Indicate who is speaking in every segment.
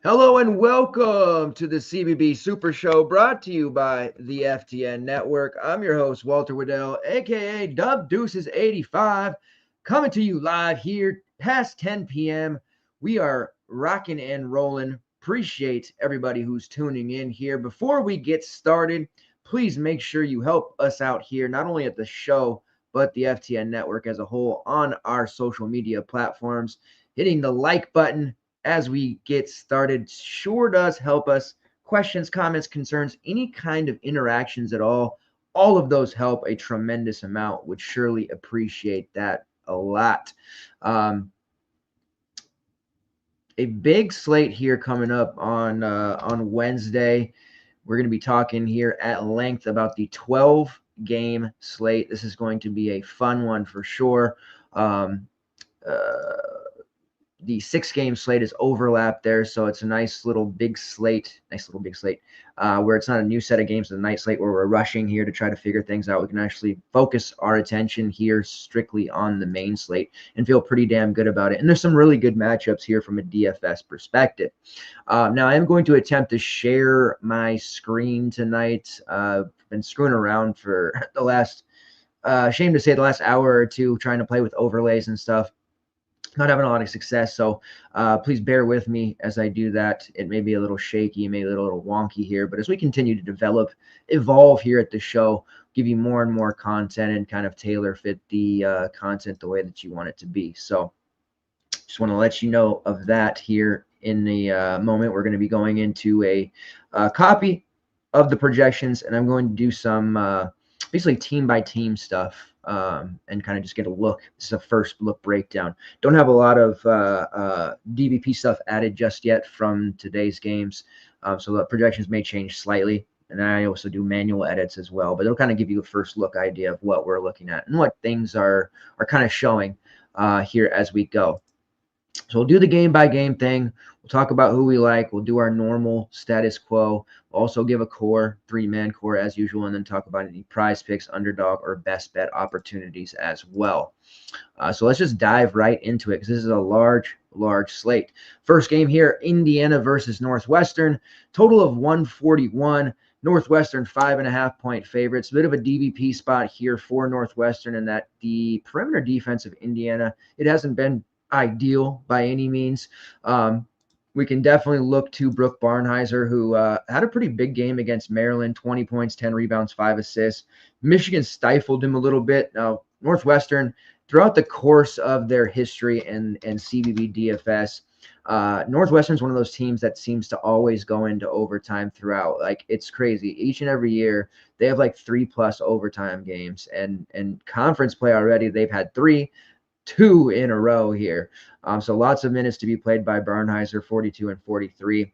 Speaker 1: Hello and welcome to the CBB Super Show, brought to you by the FTN Network. I'm your host, Walter Waddell, aka Dub Deuces 85, coming to you live here past 10 p.m. We are rocking and rolling. Appreciate everybody who's tuning in here. Before we get started, please make sure you help us out here, not only at the show, but the FTN Network as a whole on our social media platforms. Hitting the like button as we get started sure does help us. Questions, comments, concerns, any kind of interactions at all of those help a tremendous amount. Would surely appreciate that a lot. A big slate here coming up on Wednesday. We're going to be talking here at length about the 12-game slate. This is going to be a fun one for sure. The 6-game slate is overlapped there, so it's a nice little big slate, where it's not a new set of games, it's a night slate where we're rushing here to try to figure things out. We can actually focus our attention here strictly on the main slate and feel pretty damn good about it. And there's some really good matchups here from a DFS perspective. Now, I am going to attempt to share my screen tonight. I've been screwing around for the last, shame to say, the last hour or two trying to play with overlays and stuff. Not having a lot of success, so please bear with me as I do that. It may be a little shaky, maybe a little wonky here, but as we continue to evolve here at the show, give you more and more content and kind of tailor fit the content the way that you want it to be. So just want to let you know of that here in the moment. We're going to be going into a copy of the projections, and I'm going to do some basically team by team stuff. And kind of just get a look. This is a first look breakdown. Don't have a lot of DVP stuff added just yet from today's games. So the projections may change slightly. And I also do manual edits as well. But it'll kind of give you a first look idea of what we're looking at and what things are kind of showing here as we go. So we'll do the game by game thing. We'll talk about who we like. We'll do our normal status quo. We'll also give a core, 3-man core as usual, and then talk about any prize picks, underdog, or best bet opportunities as well. So let's just dive right into it because this is a large slate. First game here, Indiana versus Northwestern. Total of 141. Northwestern 5.5-point favorites. A bit of a DVP spot here for Northwestern in that the perimeter defense of Indiana, it hasn't been ideal by any means. We can definitely look to Brooke Barnhizer, who had a pretty big game against Maryland, 20 points, 10 rebounds, 5 assists. Michigan stifled him a little bit. Now, Northwestern, throughout the course of their history and CBB DFS, Northwestern's one of those teams that seems to always go into overtime throughout. Like, it's crazy. Each and every year, they have like 3+ overtime games. And conference play already, they've had 2 in a row here. So lots of minutes to be played by Barnhizer, 42 and 43.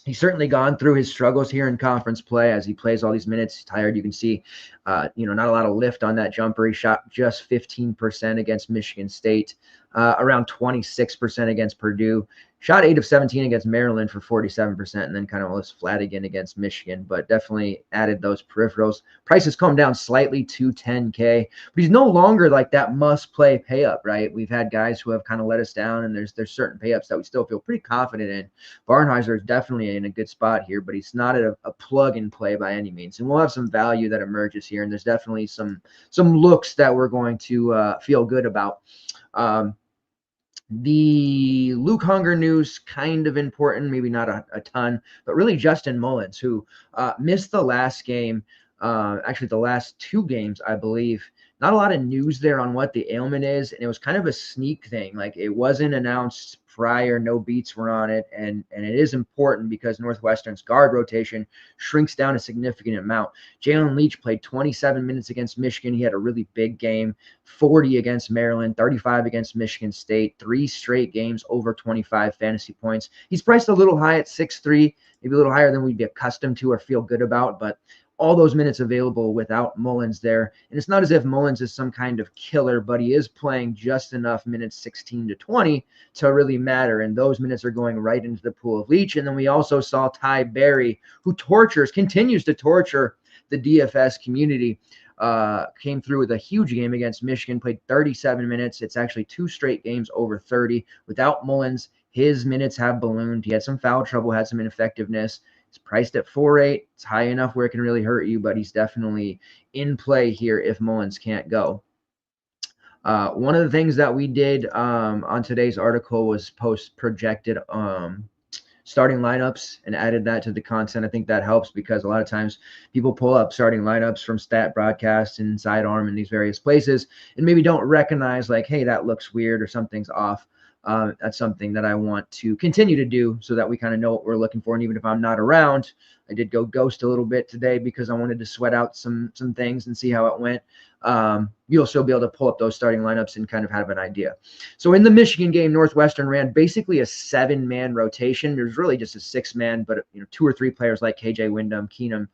Speaker 1: He's certainly gone through his struggles here in conference play as he plays all these minutes. He's tired. You can see, not a lot of lift on that jumper. He shot just 15% against Michigan State, around 26% against Purdue. Shot 8 of 17 against Maryland for 47%, and then kind of was flat again against Michigan, but definitely added those peripherals. Price has come down slightly to $10K, but he's no longer like that must-play pay-up, right? We've had guys who have kind of let us down, and there's certain pay-ups that we still feel pretty confident in. Barnhizer is definitely in a good spot here, but he's not a plug-and-play by any means, and we'll have some value that emerges here, and there's definitely some looks that we're going to feel good about. The Luke Hunger news, kind of important, maybe not a ton, but really Justin Mullins, who missed the last game, actually the last 2 games, I believe. Not a lot of news there on what the ailment is, and it was kind of a sneak thing. Like, it wasn't announced prior. No beats were on it, and it is important because Northwestern's guard rotation shrinks down a significant amount. Jalen Leach played 27 minutes against Michigan. He had a really big game, 40 against Maryland, 35 against Michigan State, 3 straight games over 25 fantasy points. He's priced a little high at 6'3", maybe a little higher than we'd be accustomed to or feel good about, but all those minutes available without Mullins there. And it's not as if Mullins is some kind of killer, but he is playing just enough minutes 16 to 20 to really matter. And those minutes are going right into the pool of Leach. And then we also saw Ty Berry, who continues to torture the DFS community. Came through with a huge game against Michigan, played 37 minutes. It's actually 2 straight games over 30. Without Mullins, his minutes have ballooned. He had some foul trouble, had some ineffectiveness. He's priced at 4.8. It's high enough where it can really hurt you, but he's definitely in play here if Mullins can't go. One of the things that we did on today's article was post projected starting lineups and added that to the content. I think that helps because a lot of times people pull up starting lineups from Stat Broadcast and Sidearm and these various places and maybe don't recognize like, hey, that looks weird or something's off. That's something that I want to continue to do so that we kind of know what we're looking for. And even if I'm not around, I did go ghost a little bit today because I wanted to sweat out some things and see how it went. You'll still be able to pull up those starting lineups and kind of have an idea. So in the Michigan game, Northwestern ran basically a 7-man rotation. There's really just a 6-man, but 2 or 3 players like KJ Wyndham, Keenum,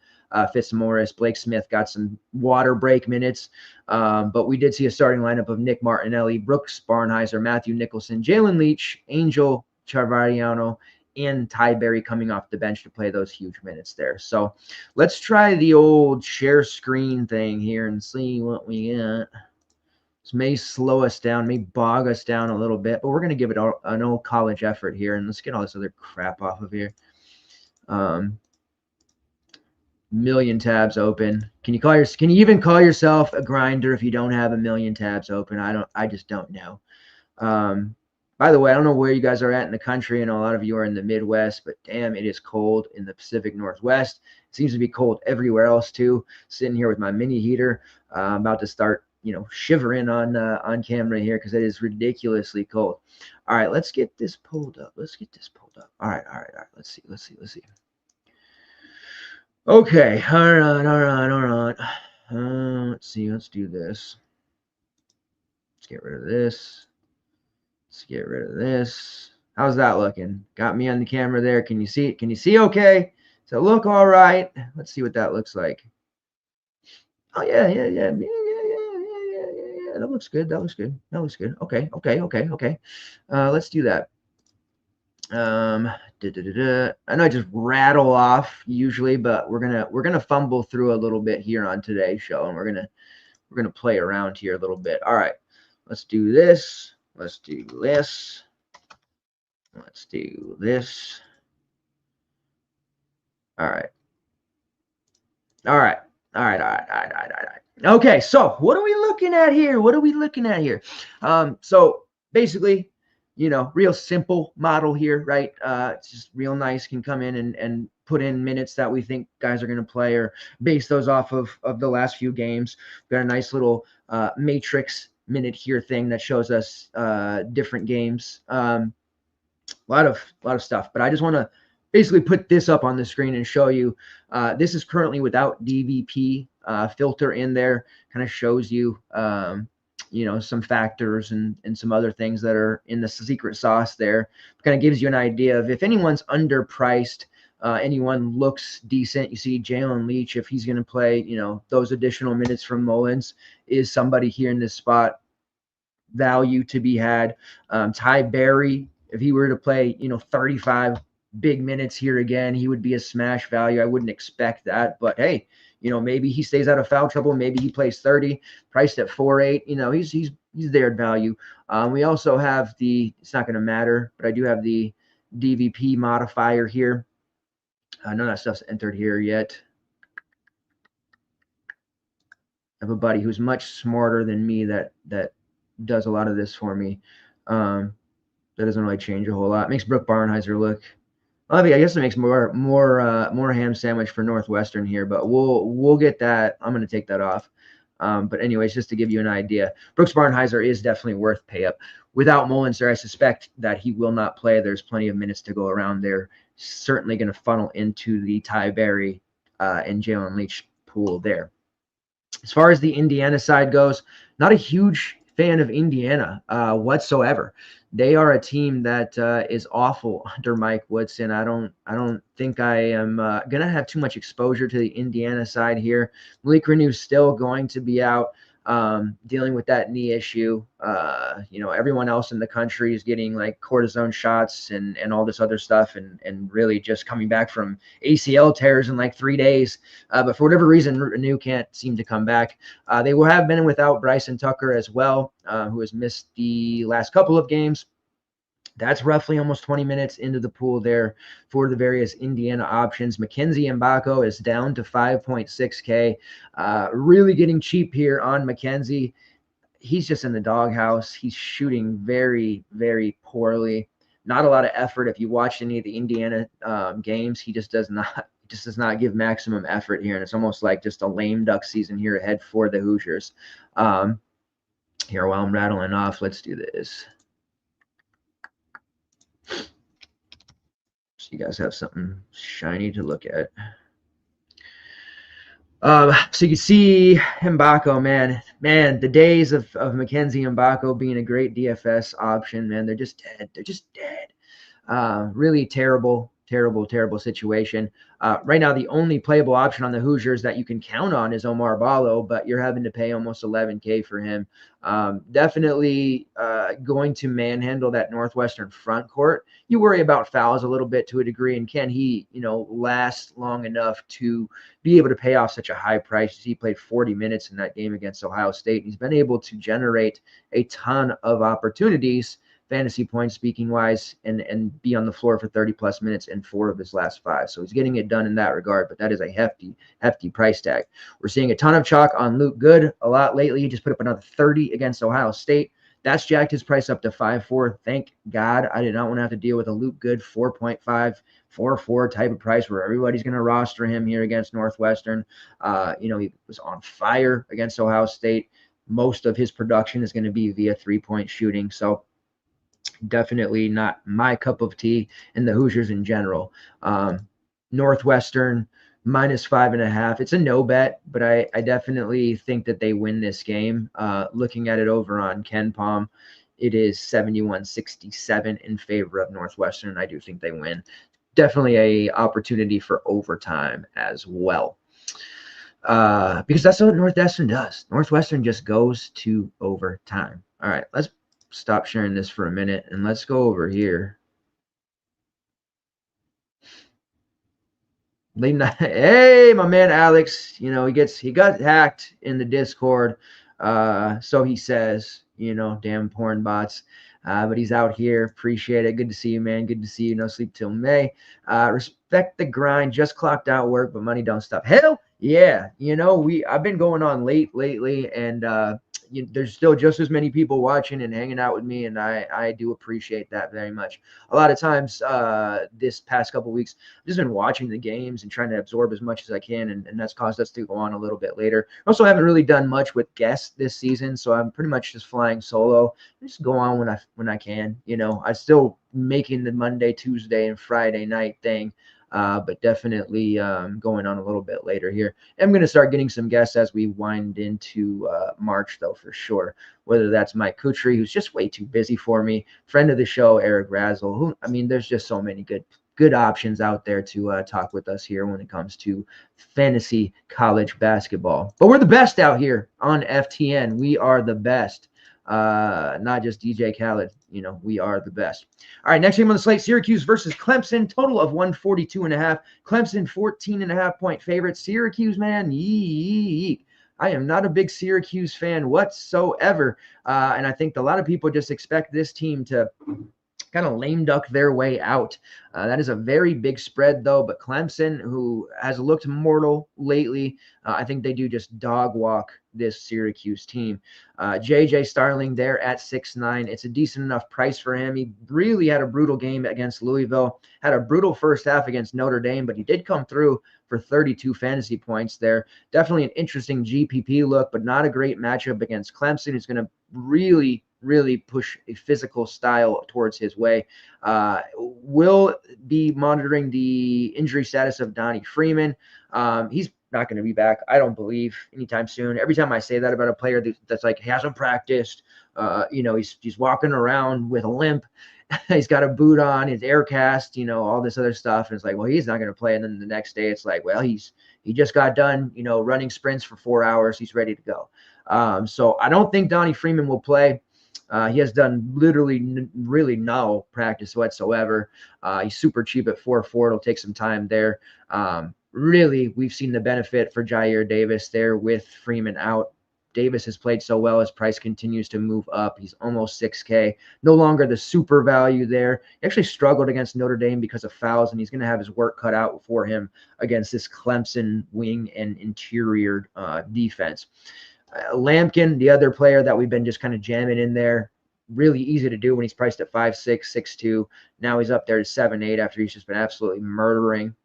Speaker 1: Fitzmaurice, Blake Smith got some water break minutes. But we did see a starting lineup of Nick Martinelli, Brooks Barnheiser, Matthew Nicholson, Jalen Leach, Angel Charvariano, and Ty Berry coming off the bench to play those huge minutes there. So let's try the old share screen thing here and see what we get. This may slow us down, may bog us down a little bit, but we're going to give it an old college effort here. And let's get all this other crap off of here. Million tabs open. Can you even call yourself a grinder if you don't have a million tabs open? I just don't know. By the way, I don't know where you guys are at in the country, and a lot of you are in the Midwest, but damn, it is cold in the Pacific Northwest. It seems to be cold everywhere else too. Sitting here with my mini heater, I'm about to start, shivering on camera here because it is ridiculously cold. All right, let's get this pulled up. All right. Let's see. Okay, all right. Let's see. Let's do this. Let's get rid of this. Let's get rid of this. How's that looking? Got me on the camera there. Can you see it? Can you see okay? Does it look all right? Let's see what that looks like. Oh, yeah. That looks good. Okay. Let's do that. I know I just rattle off usually, but we're gonna fumble through a little bit here on today's show, and we're gonna play around here a little bit. All right, let's do this. Let's do this. Let's do this. All right. Okay, so what are we looking at here? So basically, real simple model here, right? It's just real nice. Can come in and put in minutes that we think guys are going to play or base those off of the last few games. We've got a nice little matrix minute here thing that shows us different games. A lot of stuff, but I just want to basically put this up on the screen and show you. This is currently without DVP filter in there. Kind of shows you some factors and some other things that are in the secret sauce there. Kind of gives you an idea of if anyone's underpriced, anyone looks decent. You see Jalen Leach, if he's going to play, those additional minutes from Mullins, is somebody here in this spot value to be had. Ty Berry, if he were to play, 35 big minutes here again, he would be a smash value. I wouldn't expect that, but hey, maybe he stays out of foul trouble. Maybe he plays 30, priced at 4.8. He's there at value. We also have it's not going to matter, but I do have the DVP modifier here. None of that stuff's entered here yet. I have a buddy who's much smarter than me that does a lot of this for me. That doesn't really change a whole lot. It makes Brooks Barnheiser look. I guess it makes more ham sandwich for Northwestern here, but we'll get that. I'm going to take that off. But anyways, just to give you an idea, Brooks Barnheiser is definitely worth pay up. Without Mullins, I suspect that he will not play. There's plenty of minutes to go around there. Certainly going to funnel into the Ty Berry and Jalen Leach pool there. As far as the Indiana side goes, not a huge fan of Indiana whatsoever. They are a team that is awful under Mike Woodson. I don't think I am gonna have too much exposure to the Indiana side here. Malik Renew's still going to be out dealing with that knee issue. Everyone else in the country is getting like cortisone shots and all this other stuff and really just coming back from ACL tears in like 3 days. But for whatever reason, Renew can't seem to come back. They will have been without Bryson Tucker as well, who has missed the last couple of games. That's roughly almost 20 minutes into the pool there for the various Indiana options. Mackenzie Mbako is down to 5.6K. Really getting cheap here on Mackenzie. He's just in the doghouse. He's shooting very, very poorly. Not a lot of effort. If you watch any of the Indiana games, he just does not give maximum effort here. And it's almost like just a lame duck season here ahead for the Hoosiers. Here, while I'm rattling off, let's do this. So you guys have something shiny to look at. So you see Mbako, man, the days of Mackenzie Mbako being a great DFS option, man, they're just dead. Really terrible situation. Right now, the only playable option on the Hoosiers that you can count on is Omar Ballo, but you're having to pay almost $11K for him. Definitely going to manhandle that Northwestern front court. You worry about fouls a little bit to a degree, and can he, last long enough to be able to pay off such a high price? He played 40 minutes in that game against Ohio State, and he's been able to generate a ton of opportunities, fantasy points speaking wise, and be on the floor for 30 plus minutes in 4 of his last 5. So he's getting it done in that regard, but that is a hefty price tag. We're seeing a ton of chalk on Luke Good a lot lately. He just put up another 30 against Ohio State. That's jacked his price up to 5.4. Thank God I did not want to have to deal with a Luke Good 4.5, 4.4 type of price where everybody's going to roster him here against Northwestern. He was on fire against Ohio State. Most of his production is going to be via 3-point shooting. So definitely not my cup of tea, and the Hoosiers in general. Northwestern -5.5. It's a no bet, but I definitely think that they win this game. Looking at it over on KenPom, it is 71-67 in favor of Northwestern. I do think they win. Definitely a opportunity for overtime as well. Because that's what Northwestern does. Northwestern just goes to overtime. All right, let's stop sharing this for a minute and let's go over here. Hey, my man Alex, he got hacked in the Discord. So he says, damn porn bots. But he's out here. Appreciate it. Good to see you, man. Good to see you. No sleep till May. Respect the grind. Just clocked out work, but money don't stop. Hell yeah. I've been going on late lately, and there's still just as many people watching and hanging out with me, and I do appreciate that very much. A lot of times this past couple weeks, I've just been watching the games and trying to absorb as much as I can, and that's caused us to go on a little bit later. I also haven't really done much with guests this season, so I'm pretty much just flying solo. I just go on when I can. I'm still making the Monday, Tuesday, and Friday night thing. But definitely going on a little bit later here. I'm going to start getting some guests as we wind into March, though, for sure. Whether that's Mike Kutry, who's just way too busy for me, friend of the show, Eric Razzle, there's just so many good options out there to talk with us here when it comes to fantasy college basketball. But we're the best out here on FTN. We are the best. Not just DJ Khaled. We are the best. All right, next game on the slate, Syracuse versus Clemson. Total of 142.5. Clemson 14.5 point favorite. Syracuse, man, I am not a big Syracuse fan whatsoever. And I think a lot of people just expect this team to kind of lame duck their way out. That is a very big spread, though. But Clemson, who has looked mortal lately, I think they do just dog walk this Syracuse team. J.J. Starling there at 6'9". It's a decent enough price for him. He really had a brutal game against Louisville, had a brutal first half against Notre Dame, but he did come through for 32 fantasy points there. Definitely an interesting GPP look, but not a great matchup against Clemson, who's going to really push a physical style towards his way. Will be monitoring the injury status of Donnie Freeman. He's not going to be back, I don't believe, anytime soon. Every time I say that about a player that's like, he hasn't practiced, he's walking around with a limp, he's got a boot on, his air cast, all this other stuff. And it's like, well, he's not going to play. And then the next day it's like, well, he just got done, running sprints for 4 hours. He's ready to go. So I don't think Donnie Freeman will play. He has done literally really no practice whatsoever. He's super cheap at 4.4. It'll take some time there. Really, we've seen the benefit for Jair Davis there with Freeman out. Davis has played so well. His price continues to move up. He's almost 6K. No longer the super value there. He actually struggled against Notre Dame because of fouls, and he's going to have his work cut out for him against this Clemson wing and interior defense. Lampkin, the other player that we've been just kind of jamming in there, really easy to do when he's priced at 5'6", 6'2". Now he's up there to 7'8" after he's just been absolutely murdering.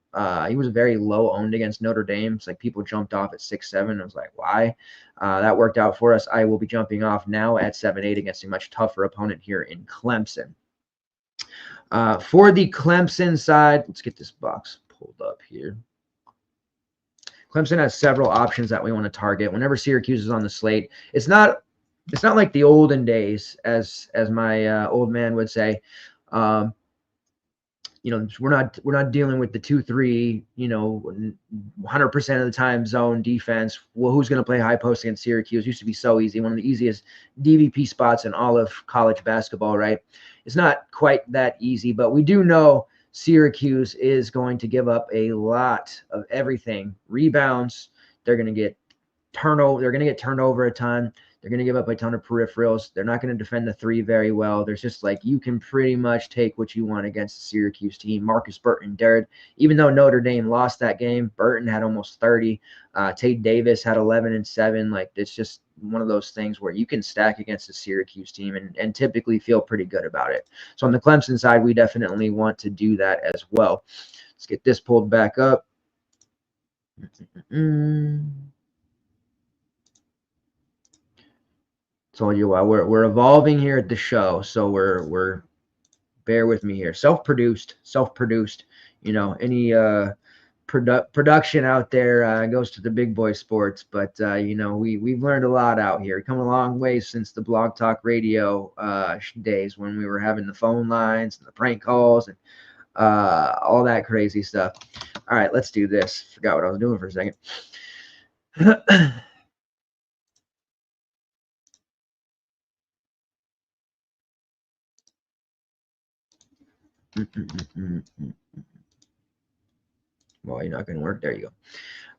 Speaker 1: He was very low owned against Notre Dame. It's like people jumped off at 6'7". I was like, why? That worked out for us. I will be jumping off now at 7'8" against a much tougher opponent here in Clemson. For the Clemson side, let's get this box pulled up here. Clemson has several options that we want to target. Whenever Syracuse is on the slate, it's not like the olden days, as my old man would say. We're not dealing with the 2-3, 100% of the time zone defense. Well, who's going to play high post against Syracuse? Used to be so easy. One of the easiest DVP spots in all of college basketball, right? It's not quite that easy, but we do know Syracuse is going to give up a lot of everything. Rebounds, they're going to get turnover. They're going to get turned over a ton. They're going to give up a ton of peripherals. They're not going to defend the three very well. There's just like, you can pretty much take what you want against the Syracuse team. Marcus Burton dared. Even though Notre Dame lost that game, Burton had almost 30. Tate Davis had 11 and 7. Like, it's just one of those things where you can stack against the Syracuse team and typically feel pretty good about it. So on the Clemson side, we definitely want to do that as well. Let's get this pulled back up. Told you why we're evolving here at the show, so we're bear with me here. Self-produced. Any production out there goes to the big boy sports, but we've learned a lot out here. Come a long way since the Blog Talk Radio days when we were having the phone lines and the prank calls and all that crazy stuff. All right, let's do this. Forgot what I was doing for a second. Well, you're not going to work. There you go.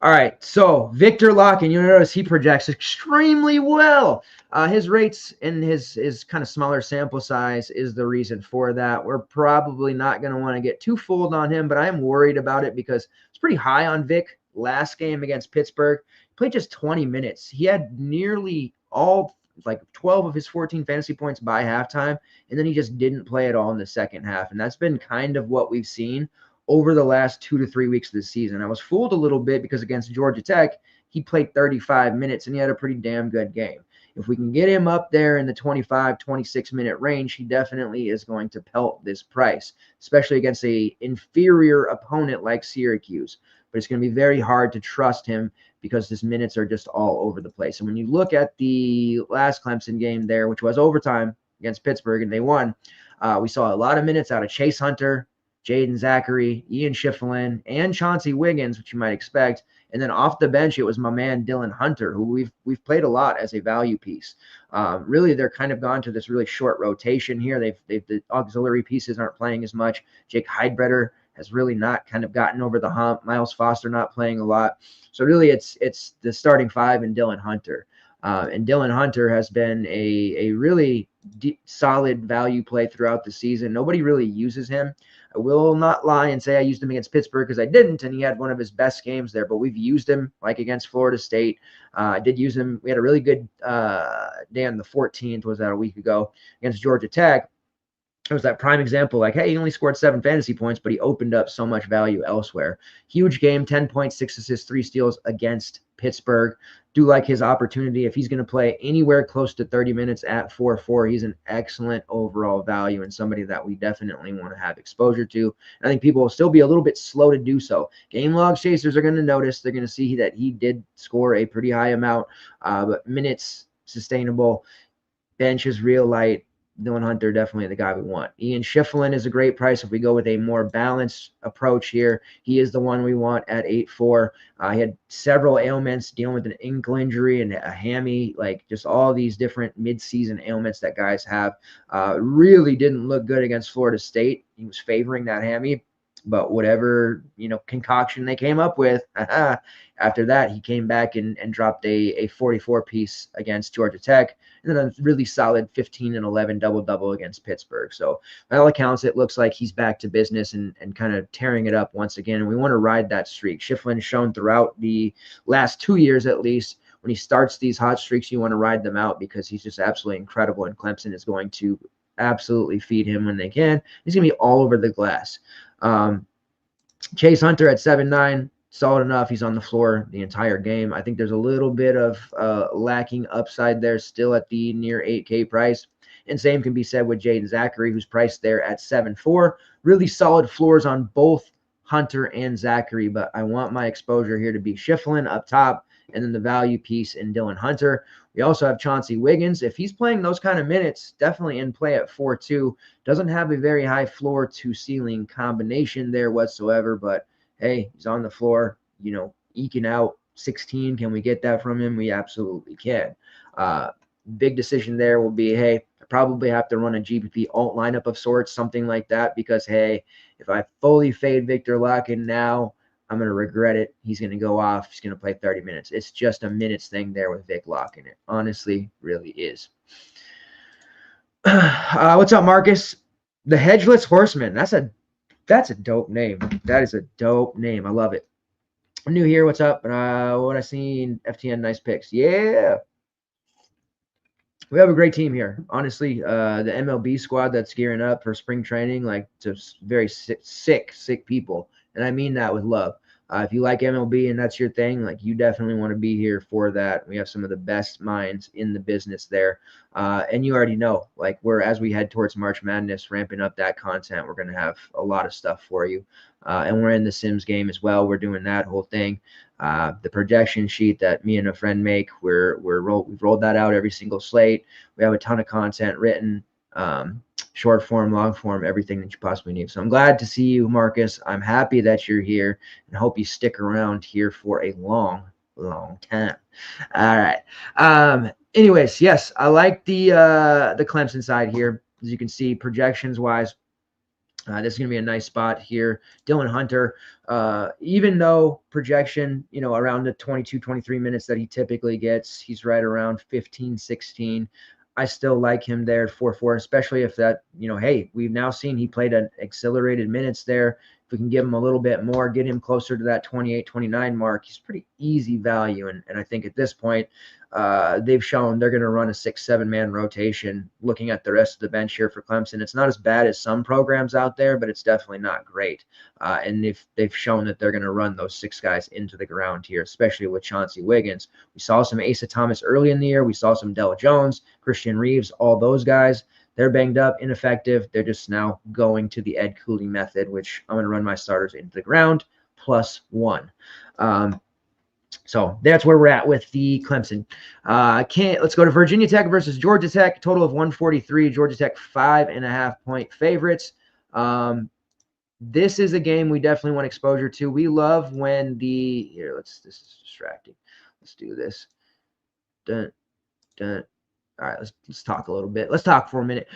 Speaker 1: All right. So Victor Locken, you notice he projects extremely well. His rates and his kind of smaller sample size is the reason for that. We're probably not going to want to get too fooled on him, but I am worried about it because it's pretty high on Vic last game against Pittsburgh. He played just 20 minutes. He had nearly all, like 12 of his 14 fantasy points by halftime, and then he just didn't play at all in the second half. And that's been kind of what we've seen over the last 2 to 3 weeks of the season. I was fooled a little bit because against Georgia Tech, he played 35 minutes and he had a pretty damn good game. If we can get him up there in the 25, 26-minute range, he definitely is going to pelt this price, especially against a inferior opponent like Syracuse. But it's going to be very hard to trust him because his minutes are just all over the place. And when you look at the last Clemson game there, which was overtime against Pittsburgh, and they won, we saw a lot of minutes out of Chase Hunter, Jaden Zachary, Ian Schiffelin, and Chauncey Wiggins, which you might expect. And then off the bench, it was my man Dylan Hunter, who we've played a lot as a value piece. Really, they're kind of gone to this really short rotation here. The auxiliary pieces aren't playing as much. Jake Heidbreder has really not kind of gotten over the hump. Miles Foster not playing a lot. So really, it's the starting five and Dylan Hunter. And Dylan Hunter has been a really solid value play throughout the season. Nobody really uses him. I will not lie and say I used him against Pittsburgh because I didn't, and he had one of his best games there. But we've used him like against Florida State. I did use him. We had a really good day on the 14th. Was that a week ago against Georgia Tech? It was that prime example, like, hey, he only scored 7 fantasy points, but he opened up so much value elsewhere. Huge game, 10 points, 6 assists, 3 steals against Pittsburgh. Do like his opportunity. If he's going to play anywhere close to 30 minutes at 4-4, he's an excellent overall value and somebody that we definitely want to have exposure to. I think people will still be a little bit slow to do so. Game log chasers are going to notice. They're going to see that he did score a pretty high amount, but minutes sustainable. Bench is real light. Dylan Hunter, definitely the guy we want. Ian Schiffelin is a great price if we go with a more balanced approach here. He is the one we want at 8-4. He had several ailments, dealing with an ankle injury and a hammy, like just all these different mid-season ailments that guys have. Really didn't look good against Florida State. He was favoring that hammy. But whatever, concoction they came up with, after that, he came back and dropped a 44-piece against Georgia Tech, and then a really solid 15 and 11 double-double against Pittsburgh. So by all accounts, it looks like he's back to business and kind of tearing it up once again. And we want to ride that streak. Schiffelin's shown throughout the last 2 years at least, when he starts these hot streaks, you want to ride them out because he's just absolutely incredible, and Clemson is going to absolutely feed him when they can. He's going to be all over the glass. Chase Hunter at 7-9, solid enough. He's on the floor the entire game. I think there's a little bit of lacking upside there still at the near 8K price. And same can be said with Jaden Zachary, who's priced there at 7-4. Really solid floors on both Hunter and Zachary, but I want my exposure here to be Schiffelin up top, and then the value piece in Dylan Hunter. We also have Chauncey Wiggins. If he's playing those kind of minutes, definitely in play at 4-2. Doesn't have a very high floor to ceiling combination there whatsoever, but hey, he's on the floor, eking out 16. Can we get that from him? We absolutely can. Big decision there will be, hey, I probably have to run a GPP alt lineup of sorts, something like that, because, hey, if I fully fade Victor Larkin now, I'm going to regret it. He's going to go off. He's going to play 30 minutes. It's just a minutes thing there with Vic Larkin. It honestly really is. What's up, Marcus? The Hedgeless Horseman. That's a dope name. That is a dope name. I love it. I'm new here. What's up? What I seen? FTN, nice picks. Yeah. We have a great team here. Honestly, the MLB squad that's gearing up for spring training, like just very sick people. And I mean that with love. If you like MLB and that's your thing, like you definitely want to be here for that. We have some of the best minds in the business there. And you already know, like as we head towards March Madness, ramping up that content, we're going to have a lot of stuff for you. And we're in the Sims game as well. We're doing that whole thing. The projection sheet that me and a friend make, we've rolled that out every single slate. We have a ton of content written. Short form, long form, everything that you possibly need. So I'm glad to see you, Marcus. I'm happy that you're here and hope you stick around here for a long time. All right. Anyways, yes, I like the Clemson side here. As you can see, projections wise, this is going to be a nice spot here. Dylan Hunter, even though projection, around the 22, 23 minutes that he typically gets, he's right around 15, 16. I still like him there at 4-4, especially if that, hey, we've now seen he played an accelerated minutes there. If we can give him a little bit more, get him closer to that 28, 29 mark, he's pretty easy value. And I think at this point, they've shown they're going to run a 6-7 man rotation. Looking at the rest of the bench here for Clemson, it's not as bad as some programs out there, but it's definitely not great. And they've shown that they're going to run those 6 guys into the ground here, especially with Chauncey Wiggins. We saw some Asa Thomas early in the year. We saw some Della Jones, Christian Reeves, all those guys. They're banged up, ineffective. They're just now going to the Ed Cooley method, which I'm going to run my starters into the ground +1. So that's where we're at with the Clemson. Let's go to Virginia Tech versus Georgia Tech. Total of 143. Georgia Tech 5.5-point favorites. This is a game we definitely want exposure to. We love when this is distracting. Let's do this. Dun, dun. All right, let's talk a little bit. Let's talk for a minute.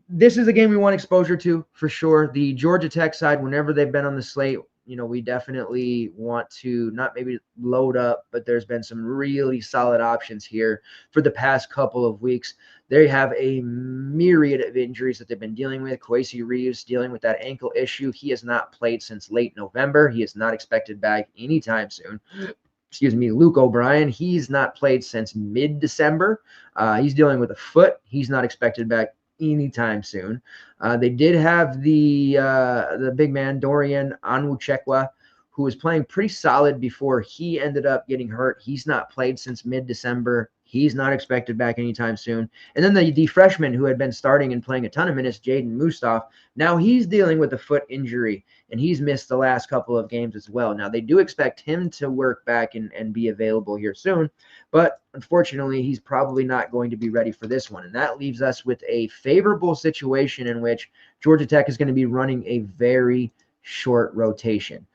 Speaker 1: This is a game we want exposure to for sure. The Georgia Tech side, whenever they've been on the slate, we definitely want to not maybe load up, but there's been some really solid options here for the past couple of weeks. They have a myriad of injuries that they've been dealing with. Kwesi Reeves dealing with that ankle issue. He has not played since late November. He is not expected back anytime soon. Excuse me, Luke O'Brien, he's not played since mid-December. He's dealing with a foot. He's not expected back anytime soon. They did have the big man, Dorian Onwuchekwa, who was playing pretty solid before he ended up getting hurt. He's not played since mid-December. He's not expected back anytime soon. And then the freshman who had been starting and playing a ton of minutes, Jaden Mustaf, now he's dealing with a foot injury, and he's missed the last couple of games as well. Now, they do expect him to work back and be available here soon, but unfortunately, he's probably not going to be ready for this one. And that leaves us with a favorable situation in which Georgia Tech is going to be running a very short rotation.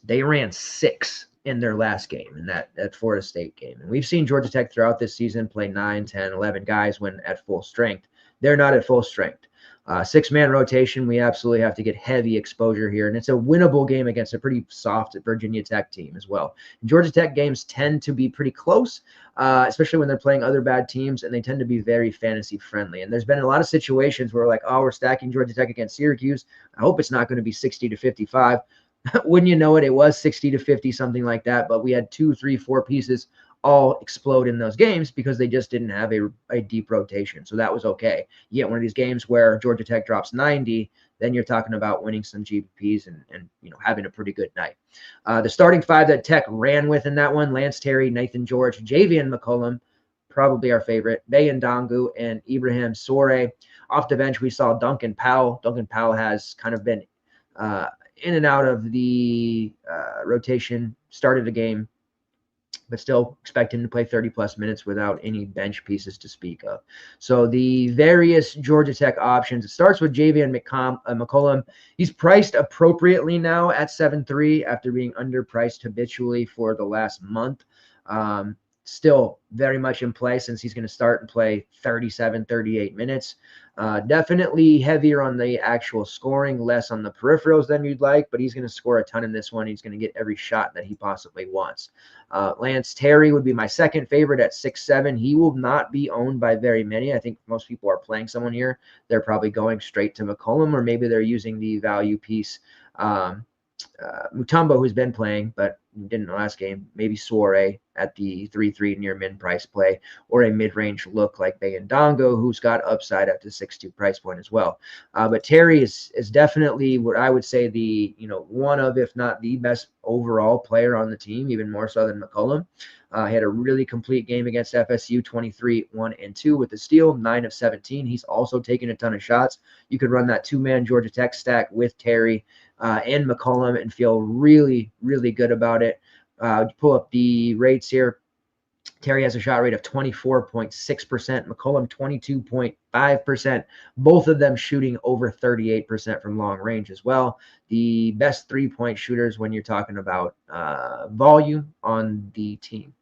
Speaker 1: They ran 6 in their last game, in that Florida State game. And we've seen Georgia Tech throughout this season play 9, 10, 11 guys when at full strength. They're not at full strength. 6-man rotation, we absolutely have to get heavy exposure here. And it's a winnable game against a pretty soft Virginia Tech team as well. Georgia Tech games tend to be pretty close, especially when they're playing other bad teams, and they tend to be very fantasy friendly. And there's been a lot of situations where we're like, oh, we're stacking Georgia Tech against Syracuse. I hope it's not going to be 60-55. Wouldn't you know it, it was 60-50, something like that. But we had 2, 3, 4 pieces all explode in those games because they just didn't have a deep rotation. So that was okay. You get one of these games where Georgia Tech drops 90, then you're talking about winning some GPPs and having a pretty good night. The starting 5 that Tech ran with in that one, Lance Terry, Nathan George, Javian McCollum, probably our favorite, Bayan Dongu, and Ibrahim Sore. Off the bench, we saw Duncan Powell. Duncan Powell has kind of been in and out of the rotation, started a game, but still expect him to play 30-plus minutes without any bench pieces to speak of. So the various Georgia Tech options, it starts with Javian McCollum. He's priced appropriately now at 7.3 after being underpriced habitually for the last month. Still very much in play since he's going to start and play 37, 38 minutes. Definitely heavier on the actual scoring, less on the peripherals than you'd like, but he's going to score a ton in this one. He's going to get every shot that he possibly wants. Lance Terry would be my second favorite at 6.7. He will not be owned by very many. I think most people are playing someone here. They're probably going straight to McCollum, or maybe they're using the value piece. Mutombo, who's been playing but didn't in the last game, maybe Soare at the 3.3 near min price play, or a mid-range look like Bayandongo, who's got upside at the 6.2 price point as well. But Terry is definitely what I would say the one of, if not the best overall player on the team, even more so than McCollum. He had a really complete game against FSU, 23, 1, and 2 with the steal, 9 of 17. He's also taken a ton of shots. You could run that 2-man Georgia Tech stack with Terry and McCollum and feel really, really good about it. Pull up the rates here. Terry has a shot rate of 24.6%, McCollum 22.5%, both of them shooting over 38% from long range as well. The best 3-point shooters when you're talking about volume on the team.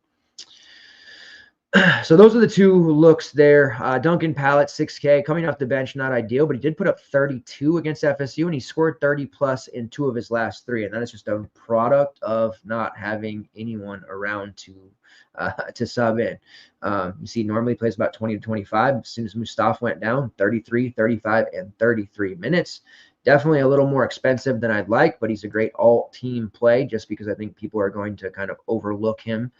Speaker 1: So those are the 2 looks there. Duncan Powell, 6K, coming off the bench, not ideal, but he did put up 32 against FSU, and he scored 30-plus in 2 of his last 3. And that is just a product of not having anyone around to sub in. You see, normally plays about 20 to 25. As soon as Mustaf went down, 33, 35, and 33 minutes. Definitely a little more expensive than I'd like, but he's a great all-team play just because I think people are going to kind of overlook him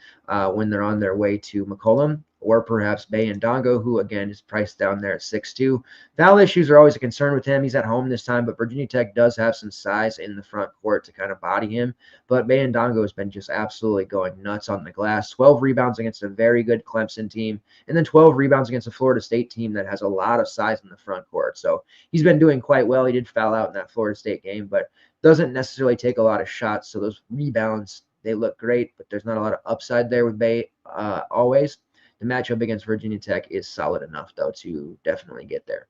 Speaker 1: when they're on their way to McCollum, or perhaps Bayandongo, who, again, is priced down there at 6.2. Foul issues are always a concern with him. He's at home this time, but Virginia Tech does have some size in the front court to kind of body him. But Bayandongo has been just absolutely going nuts on the glass. 12 rebounds against a very good Clemson team, and then 12 rebounds against a Florida State team that has a lot of size in the front court. So he's been doing quite well. He did foul out in that Florida State game, but doesn't necessarily take a lot of shots. So those rebounds, they look great, but there's not a lot of upside there with Bay always. The matchup against Virginia Tech is solid enough, though, to definitely get there.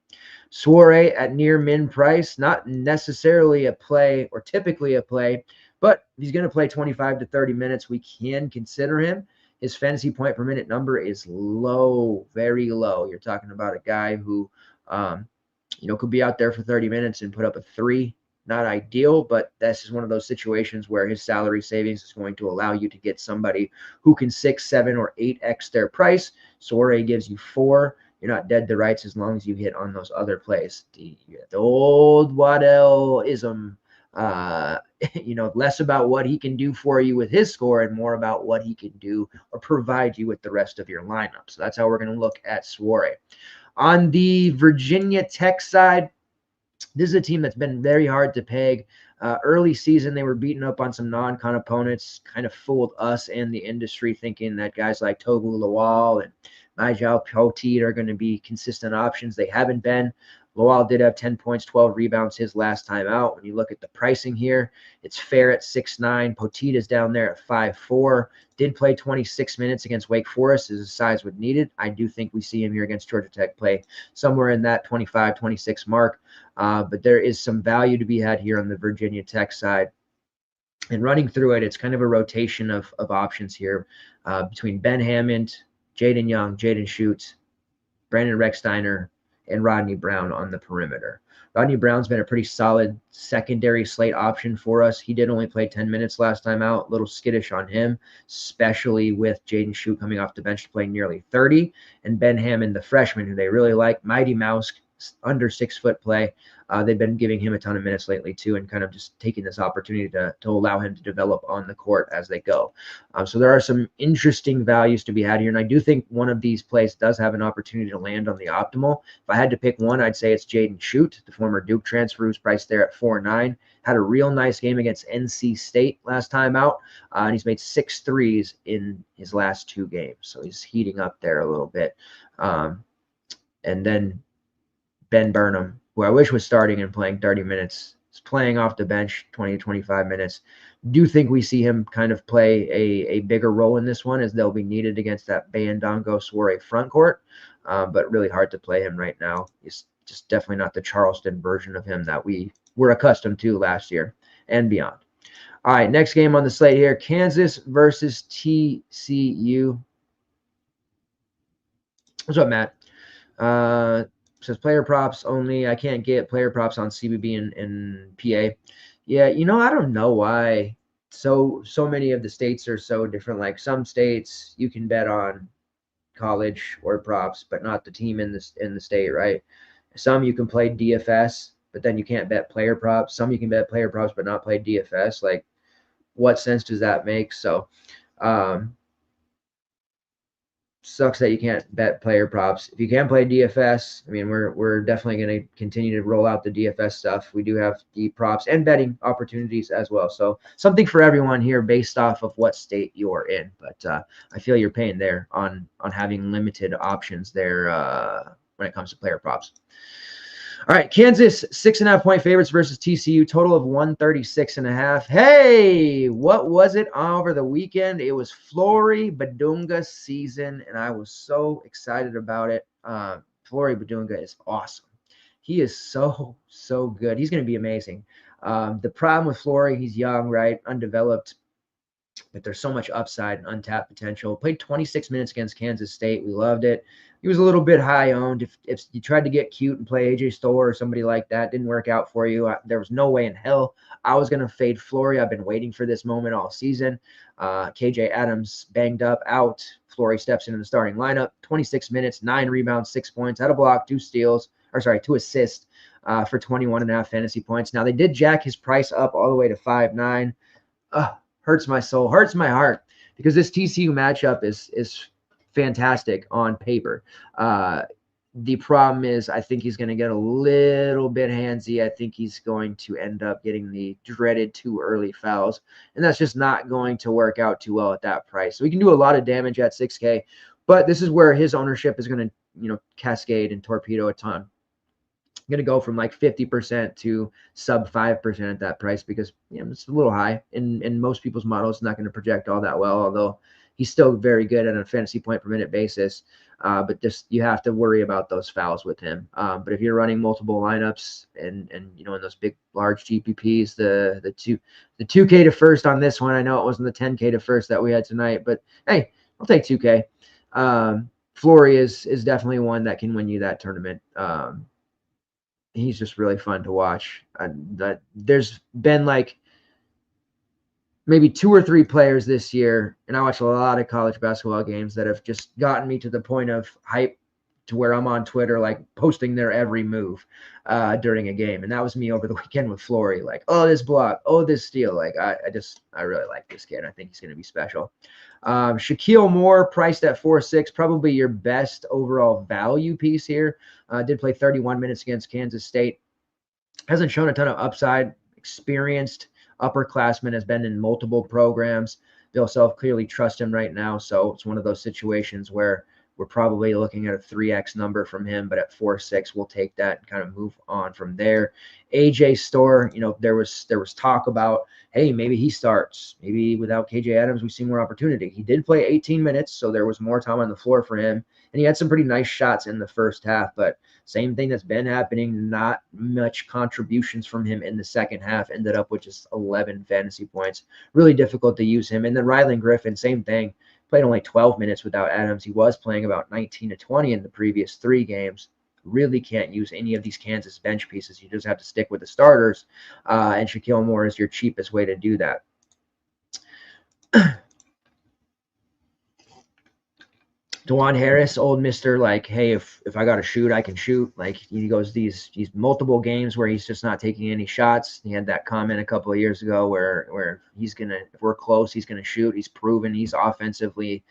Speaker 1: Soare at near min price, not necessarily a play or typically a play, but if he's going to play 25 to 30 minutes, we can consider him. His fantasy point per minute number is low, very low. You're talking about a guy who, could be out there for 30 minutes and put up a 3, not ideal, but this is one of those situations where his salary savings is going to allow you to get somebody who can 6, 7, or 8x their price. Soiree gives you 4. You're not dead to rights as long as you hit on those other plays. The old Waddell-ism, less about what he can do for you with his score and more about what he can do or provide you with the rest of your lineup. So that's how we're going to look at Soiree. On the Virginia Tech side, this is a team that's been very hard to peg. Early season, they were beating up on some non-con opponents, kind of fooled us and the industry thinking that guys like Togu Lawal and Nigel Poteet are going to be consistent options. They haven't been. Lawal did have 10 points, 12 rebounds his last time out. When you look at the pricing here, it's fair at 6'9". Poteet is down there at 5'4". Did play 26 minutes against Wake Forest as his size was needed. I do think we see him here against Georgia Tech play somewhere in that 25, 26 mark. But there is some value to be had here on the Virginia Tech side. And running through it, it's kind of a rotation of options here between Ben Hammond, Jaden Young, Jaden Schutz, Brandon Recksteiner, and Rodney Brown on the perimeter. Rodney Brown's been a pretty solid secondary slate option for us. He did only play 10 minutes last time out. A little skittish on him, especially with Jaden Schutz coming off the bench to play nearly 30. And Ben Hammond, the freshman, who they really like, Mighty Mouse, under 6 foot play. They've been giving him a ton of minutes lately too, and kind of just taking this opportunity to allow him to develop on the court as they go. So there are some interesting values to be had here, and I do think one of these plays does have an opportunity to land on the optimal. If I had to pick one, I'd say it's Jaden Schutz, the former Duke transfer, who's priced there at 4.9. Had a real nice game against NC State last time out, and he's made 6 threes in his last 2 games, so he's heating up there a little bit. And then Ben Burnham, who I wish was starting and playing 30 minutes, is playing off the bench 20 to 25 minutes. Do think we see him kind of play a bigger role in this one, as they'll be needed against that Bandongo Soiree front court, but really hard to play him right now. He's just definitely not the Charleston version of him that we were accustomed to last year and beyond. All right, next game on the slate here, Kansas versus TCU. What's up, Matt? Says player props only. I can't get player props on CBB and PA. Yeah, I don't know why so many of the states are so different. Like some states you can bet on college or props, but not the team in the state, right? Some you can play DFS, but then you can't bet player props. Some you can bet player props, but not play DFS. Like, what sense does that make? So, sucks that you can't bet player props. If you can play DFS, I mean, we're definitely going to continue to roll out the DFS stuff. We do have the props and betting opportunities as well. So something for everyone here based off of what state you're in. But I feel your pain there on having limited options there when it comes to player props. All right, Kansas 6.5 point favorites versus TCU, total of 136.5. Hey, what was it over the weekend? It was Flory Badunga season, and I was so excited about it. Flory Badunga is awesome. He is so good. He's going to be amazing. The problem with Flory, he's young, right? Undeveloped, but there's so much upside and untapped potential. Played 26 minutes against Kansas State. We loved it. He was a little bit high owned. If you tried to get cute and play AJ Stoller or somebody like that, didn't work out for you. There was no way in hell I was going to fade Flory. I've been waiting for this moment all season. KJ Adams banged up, out. Flory steps into the starting lineup. 26 minutes, 9 rebounds, 6 points, had a block, 2 assists for 21.5 fantasy points. Now, they did jack his price up all the way to 5.9. Hurts my soul, hurts my heart, because this TCU matchup is fantastic on paper. The problem is I think he's going to get a little bit handsy. I think he's going to end up getting the dreaded 2 early fouls, and that's just not going to work out too well at that price. So he can do a lot of damage at 6K, but this is where his ownership is going to, cascade and torpedo a ton. I'm going to go from like 50% to sub 5% at that price because it's a little high. In most people's models, it's not going to project all that well, although he's still very good on a fantasy point per minute basis. But just you have to worry about those fouls with him. But if you're running multiple lineups and in those big, large GPPs, the 2K to first on this one, I know it wasn't the 10K to first that we had tonight, but hey, I'll take 2K. Flory is definitely one that can win you that tournament. he's just really fun to watch. There's been like maybe 2 or 3 players this year, and I watch a lot of college basketball games that have just gotten me to the point of hype to where I'm on Twitter, like posting their every move during a game. And that was me over the weekend with Flory, like, oh, this block, oh, this steal. Like, I really like this kid. I think he's going to be special. Shaquille Moore, priced at 4.6, probably your best overall value piece here. Did play 31 minutes against Kansas State. Hasn't shown a ton of upside. Experienced upperclassman, has been in multiple programs. Bill Self clearly trust him right now. So it's one of those situations where we're probably looking at a 3x number from him, but at 4.6, we'll take that and kind of move on from there. AJ Storr, there was talk about, hey, maybe he starts. Maybe without KJ Adams, we see more opportunity. He did play 18 minutes, so there was more time on the floor for him. And he had some pretty nice shots in the first half, but same thing that's been happening. Not much contributions from him in the second half. Ended up with just 11 fantasy points. Really difficult to use him. And then Rylan Griffin, same thing. Played only 12 minutes without Adams. He was playing about 19 to 20 in the previous 3 games. Really can't use any of these Kansas bench pieces. You just have to stick with the starters. And Shaquille Moore is your cheapest way to do that. DeJuan Harris, old Mr. Like, hey, if I got to shoot, I can shoot. Like, he goes these multiple games where he's just not taking any shots. He had that comment a couple of years ago where he's going to, if we're close, he's going to shoot. He's proven he's offensively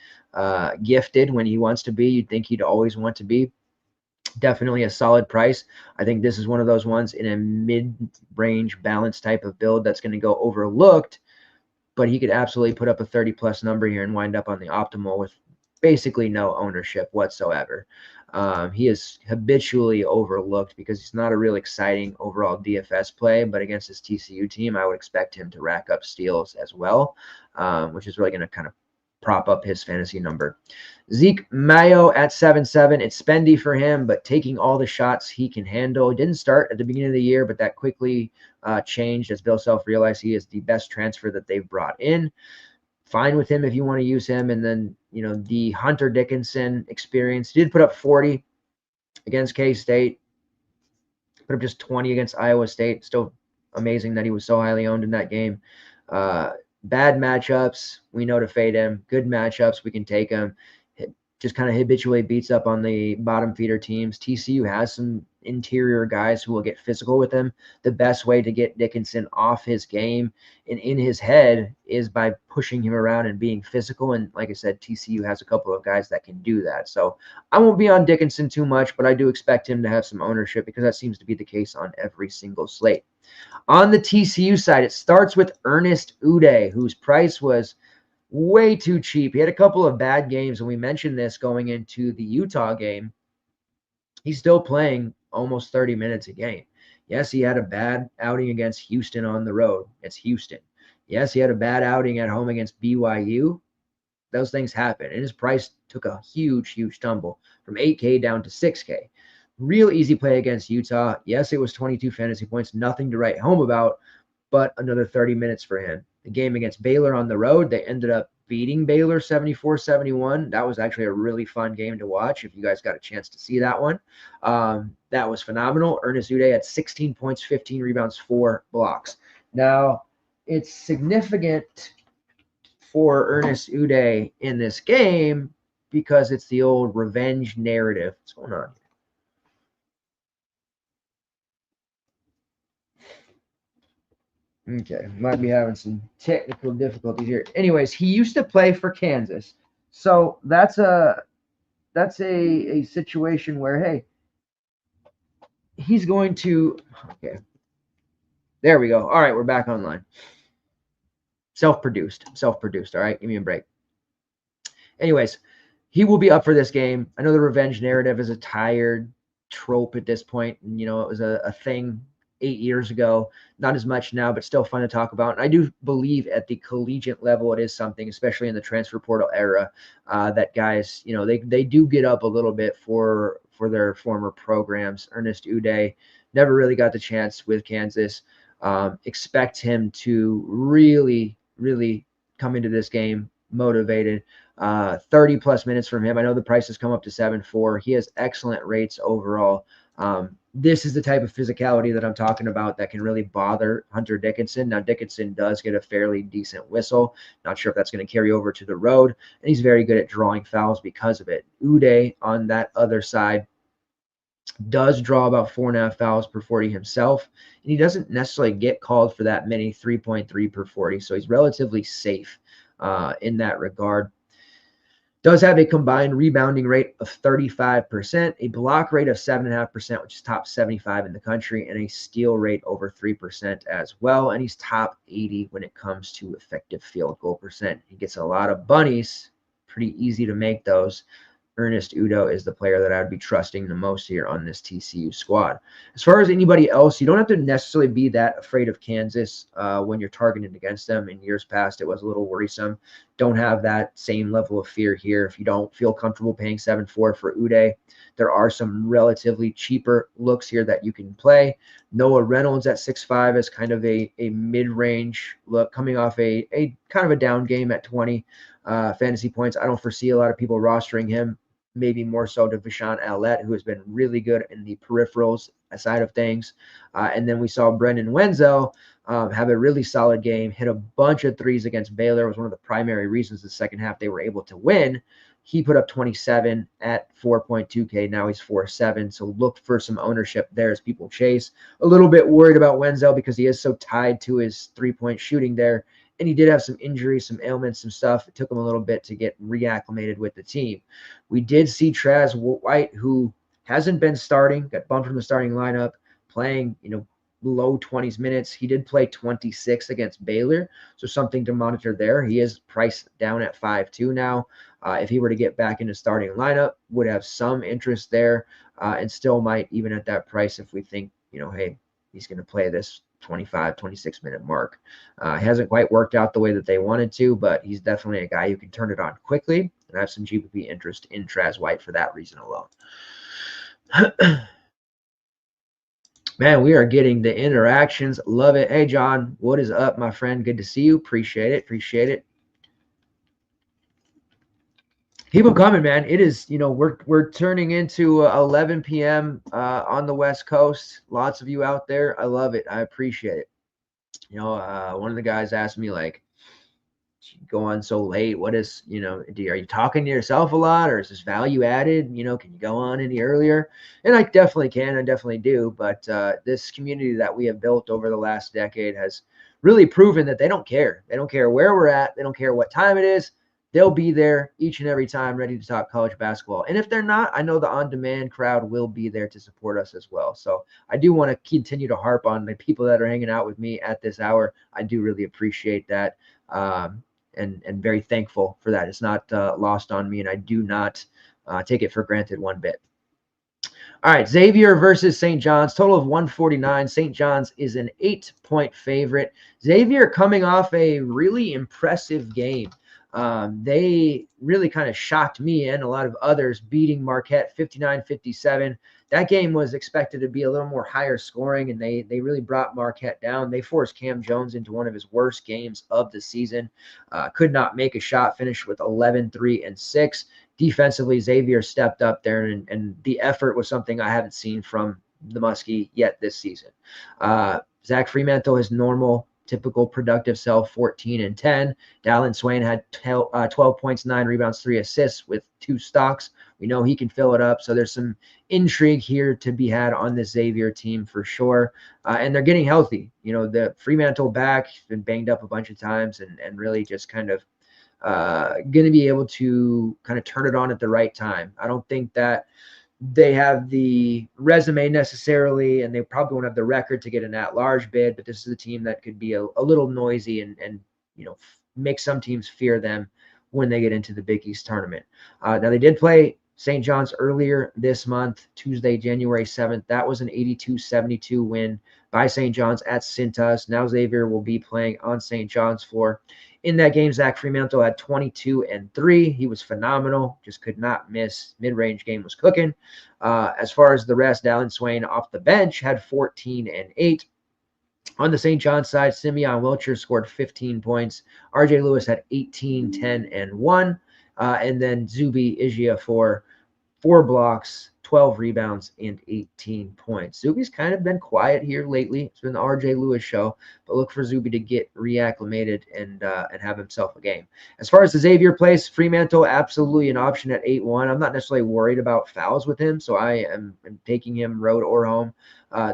Speaker 1: gifted when he wants to be. You'd think he'd always want to be. Definitely a solid price. I think this is one of those ones in a mid-range balance type of build that's going to go overlooked, but he could absolutely put up a 30-plus number here and wind up on the optimal with basically no ownership whatsoever. He is habitually overlooked because he's not a real exciting overall DFS play, but against this TCU team, I would expect him to rack up steals as well, which is really going to kind of prop up his fantasy number. Zeke Mayo at 7.7. It's spendy for him, but taking all the shots he can handle. He didn't start at the beginning of the year, but that quickly changed as Bill Self realized he is the best transfer that they've brought in. Fine with him if you want to use him. And then, the Hunter Dickinson experience. He did put up 40 against K-State. Put up just 20 against Iowa State. Still amazing that he was so highly owned in that game. Bad matchups, we know to fade him. Good matchups, we can take him. Just kind of habitually beats up on the bottom feeder teams. TCU has some interior guys who will get physical with him. The best way to get Dickinson off his game and in his head is by pushing him around and being physical. And like I said, TCU has a couple of guys that can do that. So I won't be on Dickinson too much, but I do expect him to have some ownership because that seems to be the case on every single slate. On the TCU side, it starts with Ernest Udeh, whose price was way too cheap. He had a couple of bad games, and we mentioned this going into the Utah game. He's still playing almost 30 minutes a game. Yes, he had a bad outing against Houston on the road. It's Houston. Yes, he had a bad outing at home against BYU. Those things happen. And his price took a huge, huge tumble from 8K down to 6K. Real easy play against Utah. Yes, it was 22 fantasy points, nothing to write home about, but another 30 minutes for him. The game against Baylor on the road, they ended up beating Baylor 74-71. That was actually a really fun game to watch if you guys got a chance to see that one. That was phenomenal. Ernest Udeh had 16 points, 15 rebounds, 4 blocks. Now, it's significant for Ernest Udeh in this game because it's the old revenge narrative. What's going on here? Okay, might be having some technical difficulties here. Anyways, he used to play for Kansas. So that's a situation where, hey, he's going to, okay. There we go. All right, we're back online. Self-produced, all right? Give me a break. Anyways, he will be up for this game. I know the revenge narrative is a tired trope at this point. And, it was a thing 8 years ago, not as much now, but still fun to talk about. And I do believe at the collegiate level, it is something, especially in the transfer portal era, that guys, they do get up a little bit for their former programs. Ernest Udeh never really got the chance with Kansas. Expect him to really, really come into this game motivated. 30 plus minutes from him. I know the price has come up to 7.4. He has excellent rates overall. this is the type of physicality that I'm talking about that can really bother Hunter Dickinson. Now, Dickinson does get a fairly decent whistle. Not sure if that's going to carry over to the road, and he's very good at drawing fouls because of it. Uday on that other side does draw about 4.5 fouls per 40 himself, and he doesn't necessarily get called for that many, 3.3 per 40, so he's relatively safe in that regard. Does have a combined rebounding rate of 35%, a block rate of 7.5%, which is top 75 in the country, and a steal rate over 3% as well. And he's top 80 when it comes to effective field goal percent. He gets a lot of bunnies, pretty easy to make those. Ernest Udo is the player that I would be trusting the most here on this TCU squad. As far as anybody else, you don't have to necessarily be that afraid of Kansas when you're targeted against them. In years past, it was a little worrisome. Don't have that same level of fear here. If you don't feel comfortable paying 7-4 for Uday, there are some relatively cheaper looks here that you can play. Noah Reynolds at 6'5 is kind of a mid-range look, coming off a kind of a down game at 20 fantasy points. I don't foresee a lot of people rostering him. Maybe more so to Vishawn Allette, who has been really good in the peripherals side of things. And then we saw Brendan Wenzel have a really solid game, hit a bunch of threes against Baylor. Was one of the primary reasons the second half they were able to win. He put up 27 at 4.2K. Now he's 4.7. So look for some ownership there as people chase. A little bit worried about Wenzel because he is so tied to his three-point shooting there. And he did have some injuries, some ailments, some stuff. It took him a little bit to get reacclimated with the team. We did see Traz White, who hasn't been starting, got bumped from the starting lineup, playing, low 20s minutes. He did play 26 against Baylor, so something to monitor there. He is priced down at 5.2 now. If he were to get back into starting lineup, would have some interest there, and still might, even at that price, if we think, hey, he's going to play this 25, 26-minute mark. Hasn't quite worked out the way that they wanted to, but he's definitely a guy who can turn it on quickly, and I have some GPP interest in Traz White for that reason alone. Man, we are getting the interactions. Love it. Hey, John, what is up, my friend? Good to see you. Appreciate it. Keep them coming, man. It is, we're turning into 11 p.m. On the West Coast. Lots of you out there. I love it. I appreciate it. One of the guys asked me, like, go on so late. What is, are you talking to yourself a lot, or is this value added? Can you go on any earlier? And I definitely can. I definitely do. But this community that we have built over the last decade has really proven that they don't care. They don't care where we're at. They don't care what time it is. They'll be there each and every time ready to talk college basketball. And if they're not, I know the on-demand crowd will be there to support us as well. So I do want to continue to harp on the people that are hanging out with me at this hour. I do really appreciate that. And very thankful for that. It's not lost on me, and I do not take it for granted one bit. All right, Xavier versus St. John's, total of 149. St. John's is an 8-point favorite. Xavier coming off a really impressive game. They really kind of shocked me and a lot of others, beating Marquette 59-57. That game was expected to be a little more higher scoring, and they really brought Marquette down. They forced Cam Jones into one of his worst games of the season. Could not make a shot, finished with 11, 3, and 6. Defensively, Xavier stepped up there, and the effort was something I haven't seen from the Muskie yet this season. Zach Fremantle, his normal, typical productive self, 14 and 10. Dallin Swain had 12 points, 9 rebounds, 3 assists with 2 stocks. We know he can fill it up. So there's some intrigue here to be had on this Xavier team for sure. And they're getting healthy. The Fremantle back, he's been banged up a bunch of times and really just kind of going to be able to kind of turn it on at the right time. I don't think that they have the resume necessarily, and they probably won't have the record to get an at-large bid, but this is a team that could be a little noisy and make some teams fear them when they get into the Big East tournament. Now, they did play St. John's earlier this month, Tuesday, January 7th. That was an 82-72 win by St. John's at Cintas. Now Xavier will be playing on St. John's floor. In that game, Zach Fremantle had 22 and 3. He was phenomenal, just could not miss. Mid-range game was cooking. As far as the rest, Dallin Swain off the bench had 14 and 8. On the St. John's side, Simeon Wilcher scored 15 points. RJ Lewis had 18, 10, and 1. And then Zubi Igia for 4 blocks, 12 rebounds, and 18 points. Zuby's kind of been quiet here lately. It's been the RJ Lewis show, but look for Zuby to get reacclimated and have himself a game. As far as the Xavier place, Fremantle, absolutely an option at 8-1. I'm not necessarily worried about fouls with him, so I am taking him road or home.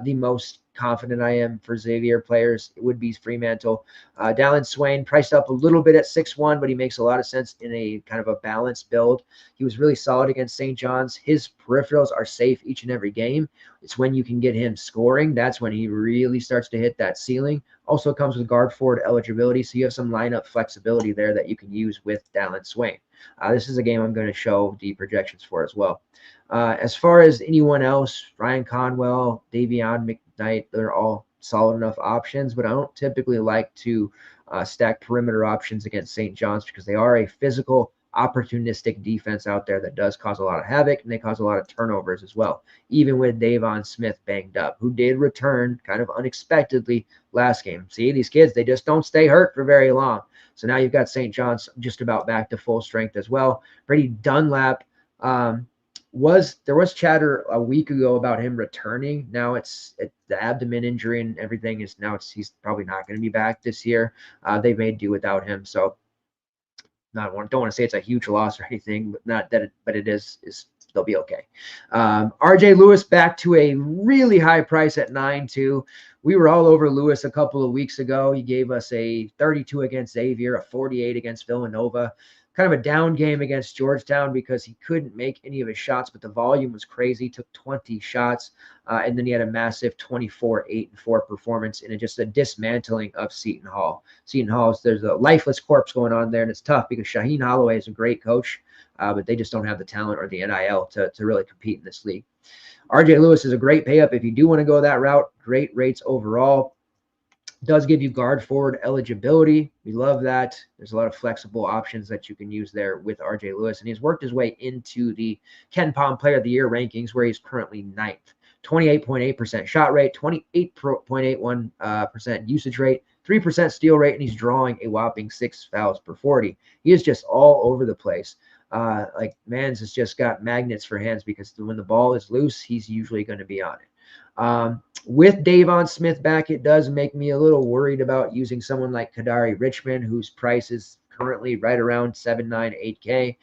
Speaker 1: The most confident I am for Xavier players, it would be Fremantle. Dallin Swain priced up a little bit at 6-1, but he makes a lot of sense in a kind of a balanced build. He was really solid against St. John's. His peripherals are safe each and every game. It's when you can get him scoring. That's when he really starts to hit that ceiling. Also comes with guard forward eligibility, so you have some lineup flexibility there that you can use with Dallin Swain. This is a game I'm going to show the projections for as well. As far as anyone else, Ryan Conwell, Davion McKnight, they're all solid enough options, but I don't typically like to stack perimeter options against St. John's because they are a physical, opportunistic defense out there that does cause a lot of havoc, and they cause a lot of turnovers as well, even with Davon Smith banged up, who did return kind of unexpectedly last game. See, these kids, they just don't stay hurt for very long. So now you've got St. John's just about back to full strength as well. Brady Dunlap, there was chatter a week ago about him returning. Now it's the abdomen injury and everything is now he's probably not going to be back this year. They may do without him. So don't want to say it's a huge loss or anything, but not that but it is they'll be okay. RJ Lewis back to a really high price at 9-2. We were all over Lewis a couple of weeks ago. He gave us a 32 against Xavier, a 48 against Villanova. Kind of a down game against Georgetown because he couldn't make any of his shots, but the volume was crazy. He took 20 shots, and then he had a massive 24, 8-4 performance in just a dismantling of Seton Hall. Seton Hall, there's a lifeless corpse going on there, and it's tough because Shaheen Holloway is a great coach, but they just don't have the talent or the NIL to really compete in this league. RJ Lewis is a great pay up if you do want to go that route. Great rates overall. Does give you guard forward eligibility. We love that. There's a lot of flexible options that you can use there with RJ Lewis, and he's worked his way into the Ken Pom Player of the Year rankings, where he's currently 9th. 28.8% shot rate, 28.81% usage rate, 3% steal rate, and he's drawing a whopping 6 fouls per 40. He is just all over the place. Like Mans has just got magnets for hands because when the ball is loose, he's usually going to be on it. With Davon Smith back, it does make me a little worried about using someone like Kadari Richmond, whose price is currently right around 7.9, 8K.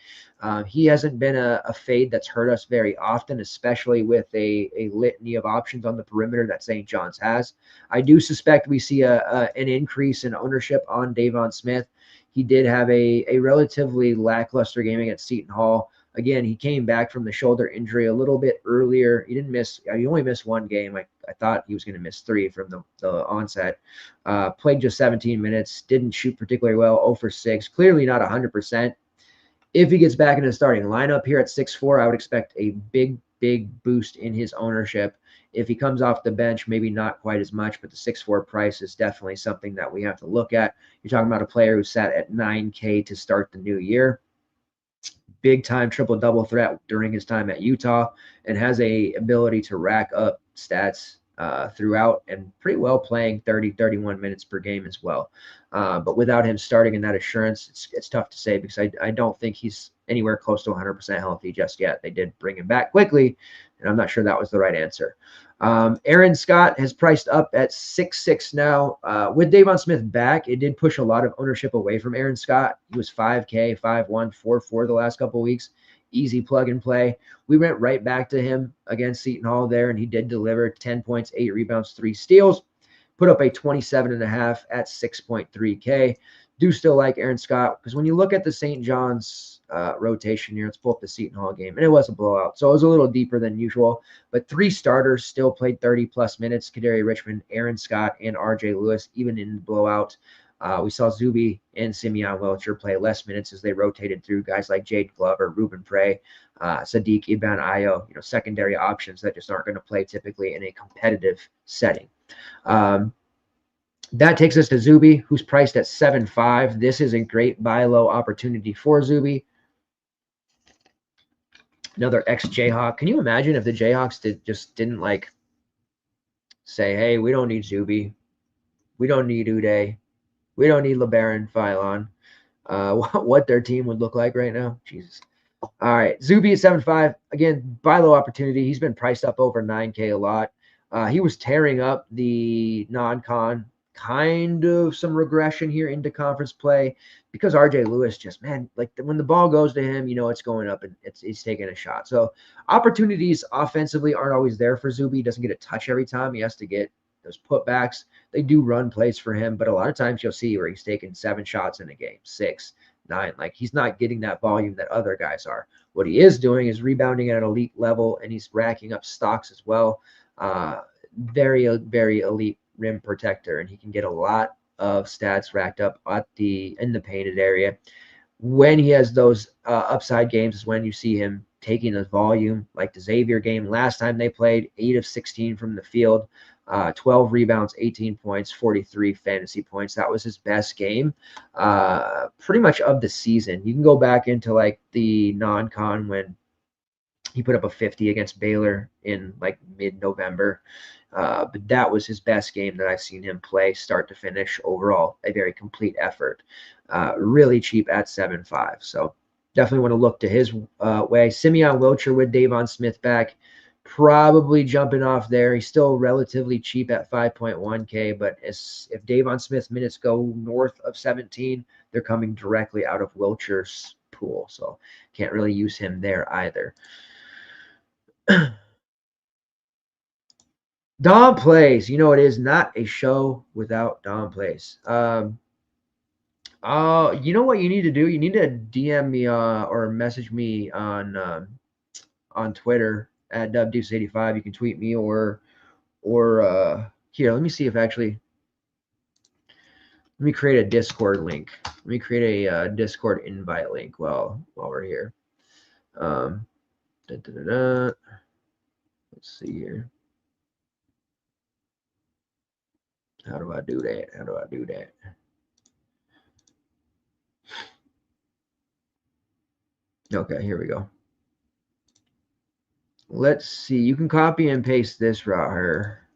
Speaker 1: He hasn't been a fade that's hurt us very often, especially with a litany of options on the perimeter that St. John's has. I do suspect we see an increase in ownership on Davon Smith. He did have a relatively lackluster game against Seton Hall. Again, he came back from the shoulder injury a little bit earlier. He only missed one game. I thought he was going to miss 3 from the onset. Played just 17 minutes, didn't shoot particularly well, 0 for 6. Clearly not 100%. If he gets back into the starting lineup here at 6'4", I would expect a big boost in his ownership. If he comes off the bench, maybe not quite as much, but the 6'4" price is definitely something that we have to look at. You're talking about a player who sat at 9K to start the new year. Big time triple-double threat during his time at Utah, and has a ability to rack up stats throughout, and pretty well playing 30-31 minutes per game as well. But without him starting in that assurance, it's tough to say because I don't think he's anywhere close to 100% healthy just yet. They did bring him back quickly, and I'm not sure that was the right answer. Aaron Scott has priced up at 6.6 now. With Davon Smith back, it did push a lot of ownership away from Aaron Scott. He was 5K, 5-1, 4-4 the last couple of weeks. Easy plug and play. We went right back to him against Seton Hall there, and he did deliver 10 points, 8 rebounds, 3 steals. Put up a 27.5 at 6.3K. Do still like Aaron Scott because when you look at the St. John's rotation here, let's pull up the Seton Hall game, and it was a blowout, so it was a little deeper than usual. But 3 starters still played 30-plus minutes: Kadari Richmond, Aaron Scott, and RJ Lewis, even in the blowout. We saw Zuby and Simeon Welcher play less minutes as they rotated through guys like Jade Glover, Ruben Prey, Sadiq Ibn Ayo, secondary options that just aren't going to play typically in a competitive setting. That takes us to Zuby, who's priced at 7.5. This is a great buy low opportunity for Zuby. Another ex-Jayhawk. Can you imagine if the Jayhawks didn't like say, hey, we don't need Zuby, we don't need Uday, we don't need LeBaron Philon, what their team would look like right now? Jesus. All right, Zuby at 7.5. Again, buy low opportunity. He's been priced up over 9K a lot. He was tearing up the non-con. Kind of some regression here into conference play because RJ Lewis just, man, like when the ball goes to him, it's going up and he's taking a shot. So opportunities offensively aren't always there for Zuby. He doesn't get a touch every time. He has to get those putbacks. They do run plays for him, but a lot of times you'll see where he's taking 7 shots in a game, 6, 9. Like he's not getting that volume that other guys are. What he is doing is rebounding at an elite level, and he's racking up stocks as well. Very, very elite rim protector, and he can get a lot of stats racked up in the painted area. When he has those upside games is when you see him taking the volume, like the Xavier game last time they played, 8 of 16 from the field, 12 rebounds, 18 points, 43 fantasy points. That was his best game pretty much of the season. You can go back into like the non-con when he put up a 50 against Baylor in like mid-November. But that was his best game that I've seen him play start to finish. Overall, a very complete effort. Really cheap at 7.5. So definitely want to look to his way. Simeon Wilcher with Davon Smith back. Probably jumping off there. He's still relatively cheap at 5.1K, but if Davon Smith's minutes go north of 17, they're coming directly out of Wilcher's pool. So can't really use him there either. Dom Plays. It is not a show without Dom Plays. You know what you need to do? You need to DM me or message me on Twitter at dubdeuce85. You can tweet me or here. Let me see if actually. Let me create a Discord link. Let me create a Discord invite link while we're here. Let's see here. How do I do that? Okay, here we go. Let's see. You can copy and paste this right here.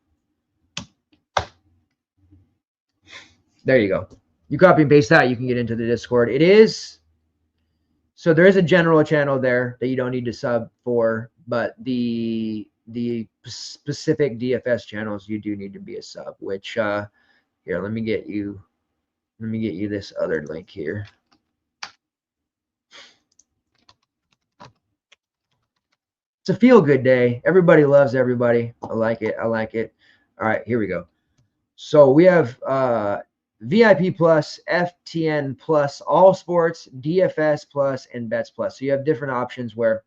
Speaker 1: There you go. You copy and paste that, you can get into the Discord. So there is a general channel there that you don't need to sub for, but the specific DFS channels you do need to be a sub, which here, let me get you this other link here. It's a feel-good day. Everybody loves everybody. I like it. All right, here we go. So we have VIP Plus, FTN Plus, All Sports, DFS Plus, and Bets Plus. So you have different options where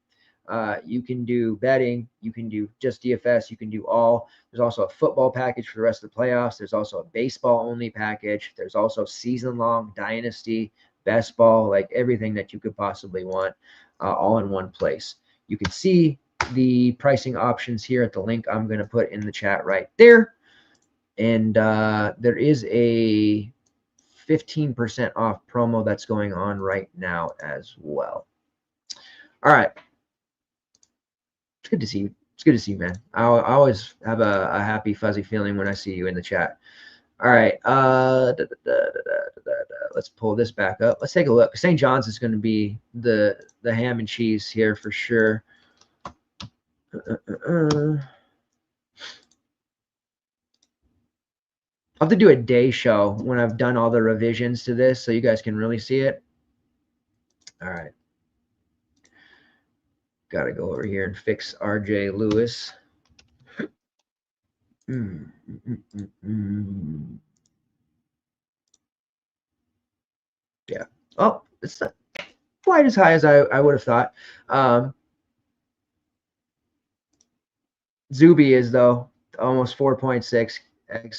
Speaker 1: you can do betting, you can do just DFS, you can do all. There's also a football package for the rest of the playoffs. There's also a baseball-only package. There's also season-long dynasty, best ball, like everything that you could possibly want all in one place. You can see the pricing options here at the link I'm going to put in the chat right there. And there is a 15% off promo that's going on right now as well. All right. It's good to see you. It's good to see you, man. I always have a happy, fuzzy feeling when I see you in the chat. All right. Let's pull this back up. Let's take a look. St. John's is going to be the ham and cheese here for sure. I'll have to do a day show when I've done all the revisions to this so you guys can really see it. All right. Got to go over here and fix RJ Lewis. Yeah. Oh, it's not quite as high as I would have thought. Zuby is, though, almost 4.6x.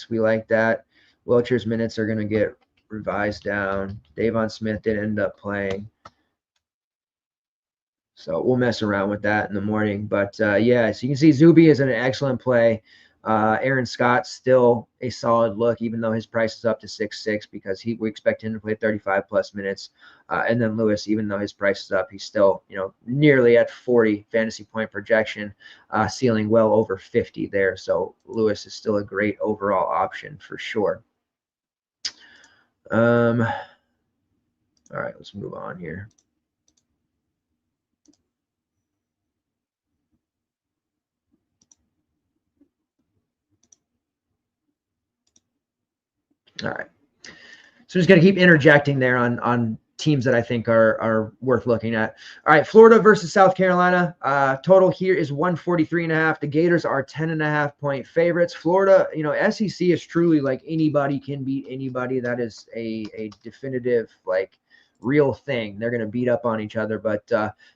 Speaker 1: We like that. Wilcher's minutes are going to get revised down. Davon Smith did end up playing. So we'll mess around with that in the morning. But, yeah, so you can see Zuby is an excellent play. Aaron Scott's still a solid look, even though his price is up to 6.6 because we expect him to play 35-plus minutes. And then Lewis, even though his price is up, he's still, nearly at 40 fantasy point projection, ceiling well over 50 there. So Lewis is still a great overall option for sure. All right, let's move on here. All right. So just going to keep interjecting there on teams that I think are worth looking at. All right, Florida versus South Carolina. Total here is 143.5. The Gators are 10.5-point favorites. Florida, SEC is truly like anybody can beat anybody. That is a definitive, like, real thing. They're going to beat up on each other. But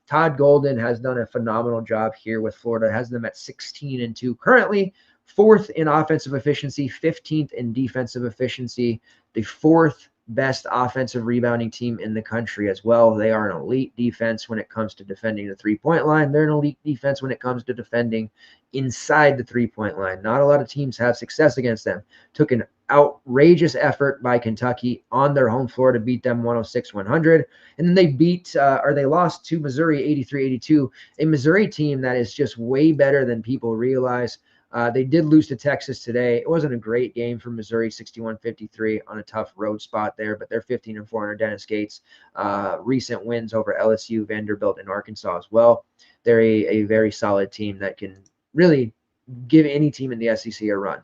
Speaker 1: Todd Golden has done a phenomenal job here with Florida, has them at 16-2 currently. 4th in offensive efficiency, 15th in defensive efficiency, the 4th best offensive rebounding team in the country as well. They are an elite defense when it comes to defending the three-point line. They're an elite defense when it comes to defending inside the three-point line. Not a lot of teams have success against them. Took an outrageous effort by Kentucky on their home floor to beat them 106-100. And then they lost to Missouri 83-82, a Missouri team that is just way better than people realize. They did lose to Texas today. It wasn't a great game for Missouri, 61-53 on a tough road spot there, but they're 15-4 under Dennis Gates. Recent wins over LSU, Vanderbilt, and Arkansas as well. They're a very solid team that can really give any team in the SEC a run.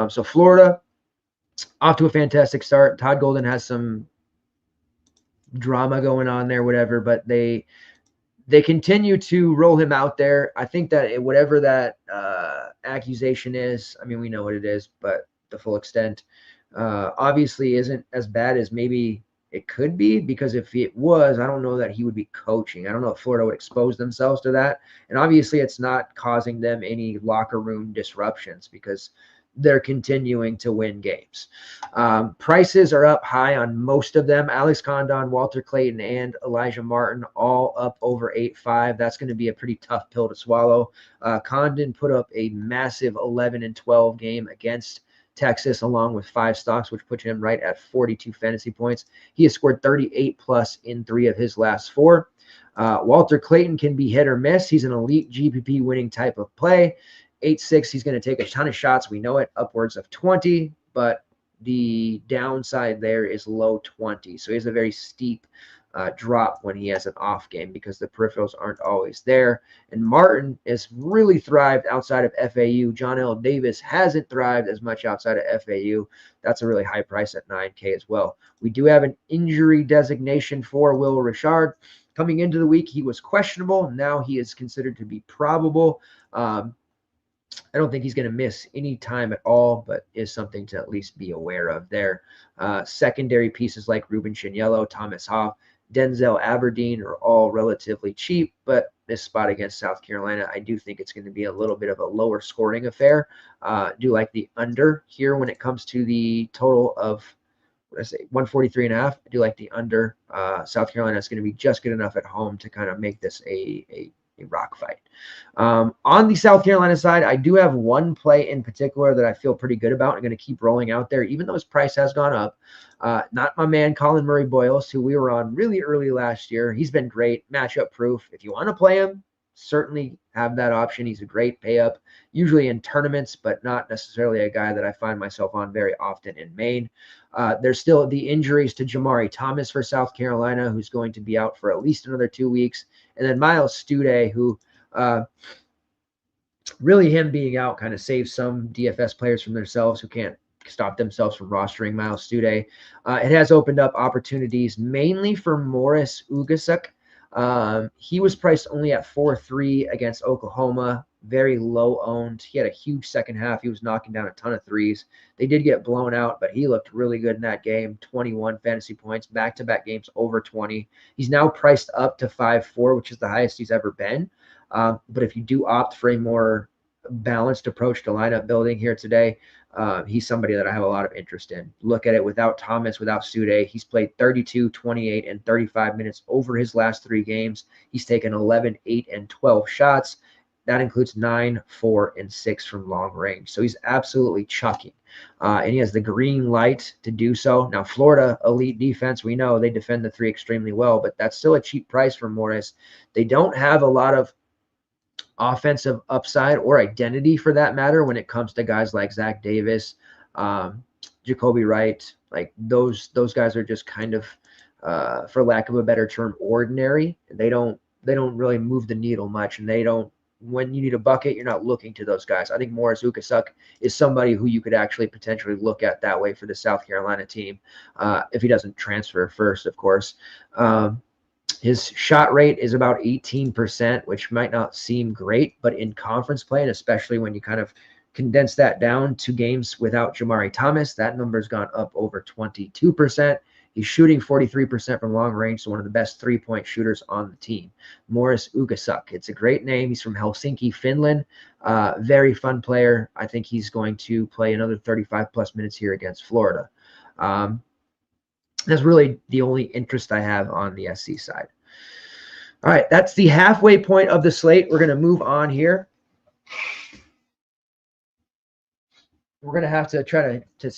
Speaker 1: So Florida, off to a fantastic start. Todd Golden has some drama going on there, whatever, but they continue to roll him out there. I think that whatever that accusation is, I mean, we know what it is, but the full extent obviously isn't as bad as maybe it could be, because if it was, I don't know that he would be coaching. I don't know if Florida would expose themselves to that. And obviously it's not causing them any locker room disruptions because they're continuing to win games. Prices are up high on most of them. Alex Condon, Walter Clayton, and Elijah Martin all up over 8.5. That's going to be a pretty tough pill to swallow. Condon put up a massive 11-12 game against Texas, along with 5 stocks, which puts him right at 42 fantasy points. He has scored 38 plus in 3 of his last 4. Walter Clayton can be hit or miss. He's an elite GPP winning type of play. 8.6, he's going to take a ton of shots. We know it, upwards of 20, but the downside there is low 20. So he has a very steep drop when he has an off game because the peripherals aren't always there. And Martin has really thrived outside of FAU. John L. Davis hasn't thrived as much outside of FAU. That's a really high price at $9K as well. We do have an injury designation for Will Richard. Coming into the week, he was questionable. Now he is considered to be probable. I don't think he's going to miss any time at all, but is something to at least be aware of there. Secondary pieces like Ruben Chignello, Thomas Hoff, Denzel Aberdeen are all relatively cheap, but this spot against South Carolina, I do think it's going to be a little bit of a lower scoring affair. Do like the under here when it comes to the total of, 143.5. I do like the under. South Carolina is going to be just good enough at home to kind of make this a rock fight. On the South Carolina side, I do have one play in particular that I feel pretty good about. I'm going to keep rolling out there, even though his price has gone up. Not my man, Colin Murray-Boyles, who we were on really early last year. He's been great, matchup proof. If you want to play him, certainly have that option. He's a great pay up, usually in tournaments, but not necessarily a guy that I find myself on very often in Maine. There's still the injuries to Jamari Thomas for South Carolina, who's going to be out for at least another 2 weeks. And then Miles Stude, who really him being out kind of saves some DFS players from themselves who can't stop themselves from rostering Miles Stude. It has opened up opportunities mainly for Morris Ugasuk. He was priced only at 4.3 against Oklahoma, very low owned. He had a huge second half. He was knocking down a ton of threes. They did get blown out, but he looked really good in that game. 21 fantasy points, back-to-back games over 20. He's now priced up to 5.4, which is the highest he's ever been. But if you do opt for a more balanced approach to lineup building here today, he's somebody that I have a lot of interest in. Look at it without Thomas, without Stude. He's played 32, 28, and 35 minutes over his last 3 games. He's taken 11, 8, and 12 shots. That includes 9, 4, and 6 from long range. So he's absolutely chucking. And he has the green light to do so. Now, Florida, elite defense, we know they defend the 3 extremely well, but that's still a cheap price for Morris. They don't have a lot of offensive upside or identity for that matter when it comes to guys like Zach Davis, Jacoby Wright. Like those guys are just kind of, for lack of a better term, ordinary. They don't really move the needle much, and they don't when you need a bucket, you're not looking to those guys. I think Morris Ukasuk is somebody who you could actually potentially look at that way for the South Carolina team, if he doesn't transfer first, of course. His shot rate is about 18%, which might not seem great, but in conference play, and especially when you kind of condense that down to games without Jamari Thomas, that number's gone up over 22%. He's shooting 43% from long range, so one of the best three-point shooters on the team. Morris Ukasuk. It's a great name. He's from Helsinki, Finland. Very fun player. I think he's going to play another 35-plus minutes here against Florida. That's really the only interest I have on the SC side. All right, that's the halfway point of the slate. We're going to move on here. We're going to have to try to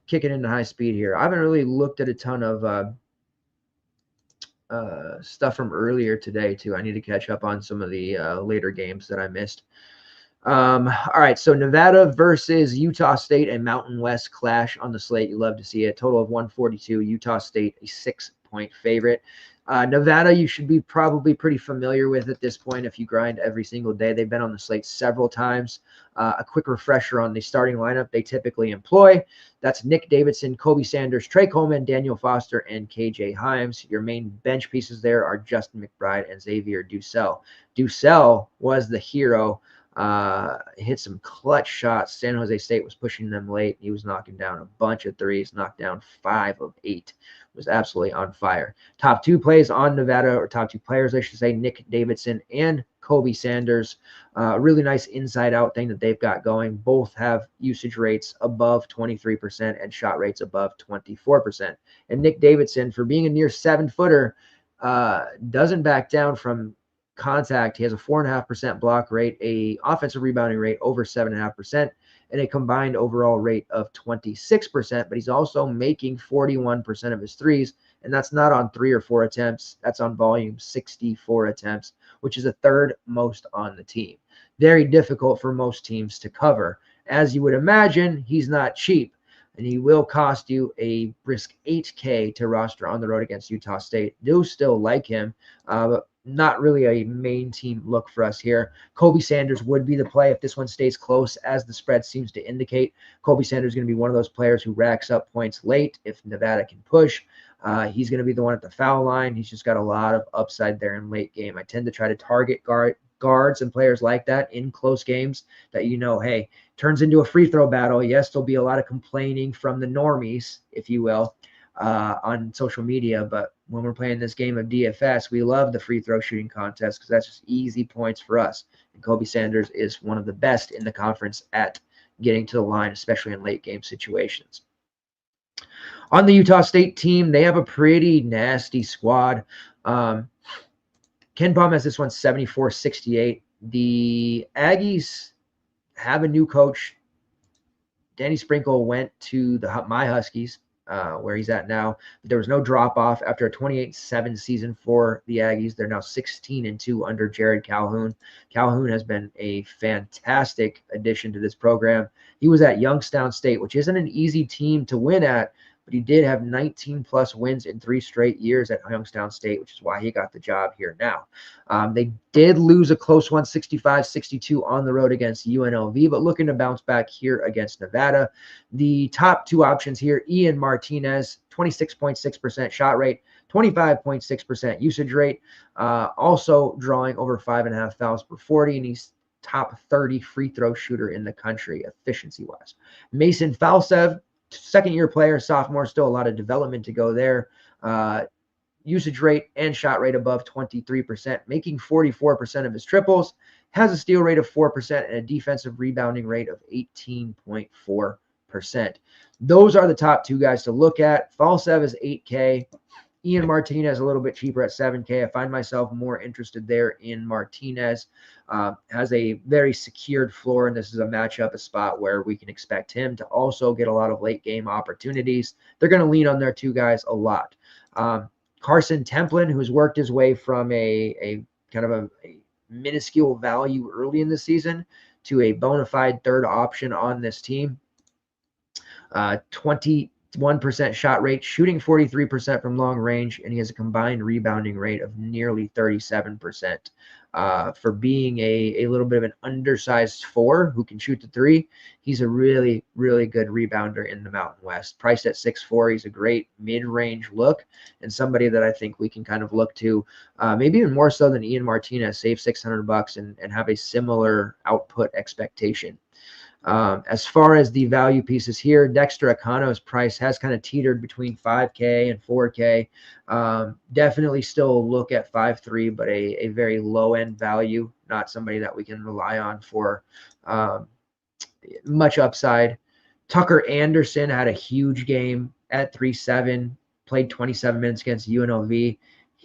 Speaker 1: kick it into high speed here. I haven't really looked at a ton of stuff from earlier today, too. I need to catch up on some of the later games that I missed. All right, so Nevada versus Utah State, a Mountain West clash on the slate. You love to see it. Total of 142. Utah State, a 6-point favorite. Nevada, you should be probably pretty familiar with at this point if you grind every single day. They've been on the slate several times. A quick refresher on the starting lineup they typically employ. That's Nick Davidson, Kobe Sanders, Trey Coleman, Daniel Foster, and KJ Himes. Your main bench pieces there are Justin McBride and Xavier Ducell. Ducell was the hero. Hit some clutch shots. San Jose State was pushing them late. He was knocking down a bunch of threes, knocked down 5 of 8. Was absolutely on fire. Top 2 plays on Nevada, or top 2 players, I should say, Nick Davidson and Kobe Sanders. Really nice inside-out thing that they've got going. Both have usage rates above 23% and shot rates above 24%. And Nick Davidson, for being a near 7-footer, doesn't back down from contact. He has a 4.5% block rate, a offensive rebounding rate over 7.5%, and a combined overall rate of 26%, but he's also making 41% of his threes, and that's not on 3 or 4 attempts. That's on volume 64 attempts, which is the 3rd most on the team. Very difficult for most teams to cover. As you would imagine, he's not cheap, and he will cost you a brisk $8K to roster on the road against Utah State. Do still like him, but not really a main team look for us here. Kobe Sanders would be the play if this one stays close, as the spread seems to indicate. Kobe Sanders is going to be one of those players who racks up points late if Nevada can push. He's going to be the one at the foul line. He's just got a lot of upside there in late game. I tend to try to target guards and players like that in close games that, hey, turns into a free throw battle. Yes, there'll be a lot of complaining from the normies, if you will, on social media, but when we're playing this game of DFS, we love the free throw shooting contest because that's just easy points for us. And Kobe Sanders is one of the best in the conference at getting to the line, especially in late game situations. On the Utah State team, they have a pretty nasty squad. Ken Pom has this one 74-68. The Aggies have a new coach. Danny Sprinkle went to my Huskies, where he's at now. There was no drop-off after a 28-7 season for the Aggies. They're now 16-2 under Jared Calhoun. Calhoun has been a fantastic addition to this program. He was at Youngstown State, which isn't an easy team to win at, but he did have 19-plus wins in 3 straight years at Youngstown State, which is why he got the job here now. They did lose a close one, 65-62 on the road against UNLV, but looking to bounce back here against Nevada. The top 2 options here, Ian Martinez, 26.6% shot rate, 25.6% usage rate, also drawing over 5.5 fouls per 40, and he's top 30 free throw shooter in the country efficiency-wise. Mason Falsev, second-year player, sophomore, still a lot of development to go there. Usage rate and shot rate above 23%, making 44% of his triples, has a steal rate of 4% and a defensive rebounding rate of 18.4%. Those are the top 2 guys to look at. Falsev is $8K. Ian Martinez a little bit cheaper at $7K. I find myself more interested there in Martinez. Has a very secured floor, and this is a spot where we can expect him to also get a lot of late game opportunities. They're going to lean on their 2 guys a lot. Carson Templin, who's worked his way from a kind of a minuscule value early in the season to a bona fide 3rd option on this team. 21% shot rate, shooting 43% from long range, and he has a combined rebounding rate of nearly 37%. For being a little bit of an undersized 4 who can shoot the 3, he's a really, really good rebounder in the Mountain West. Priced at 6'4", he's a great mid-range look and somebody that I think we can kind of look to, maybe even more so than Ian Martinez, save $600 and have a similar output expectation. As far as the value pieces here, Dexter Akano's price has kind of teetered between 5K and 4K. Definitely still look at 5.3, but a very low-end value, not somebody that we can rely on for much upside. Tucker Anderson had a huge game at 3.7, played 27 minutes against UNLV.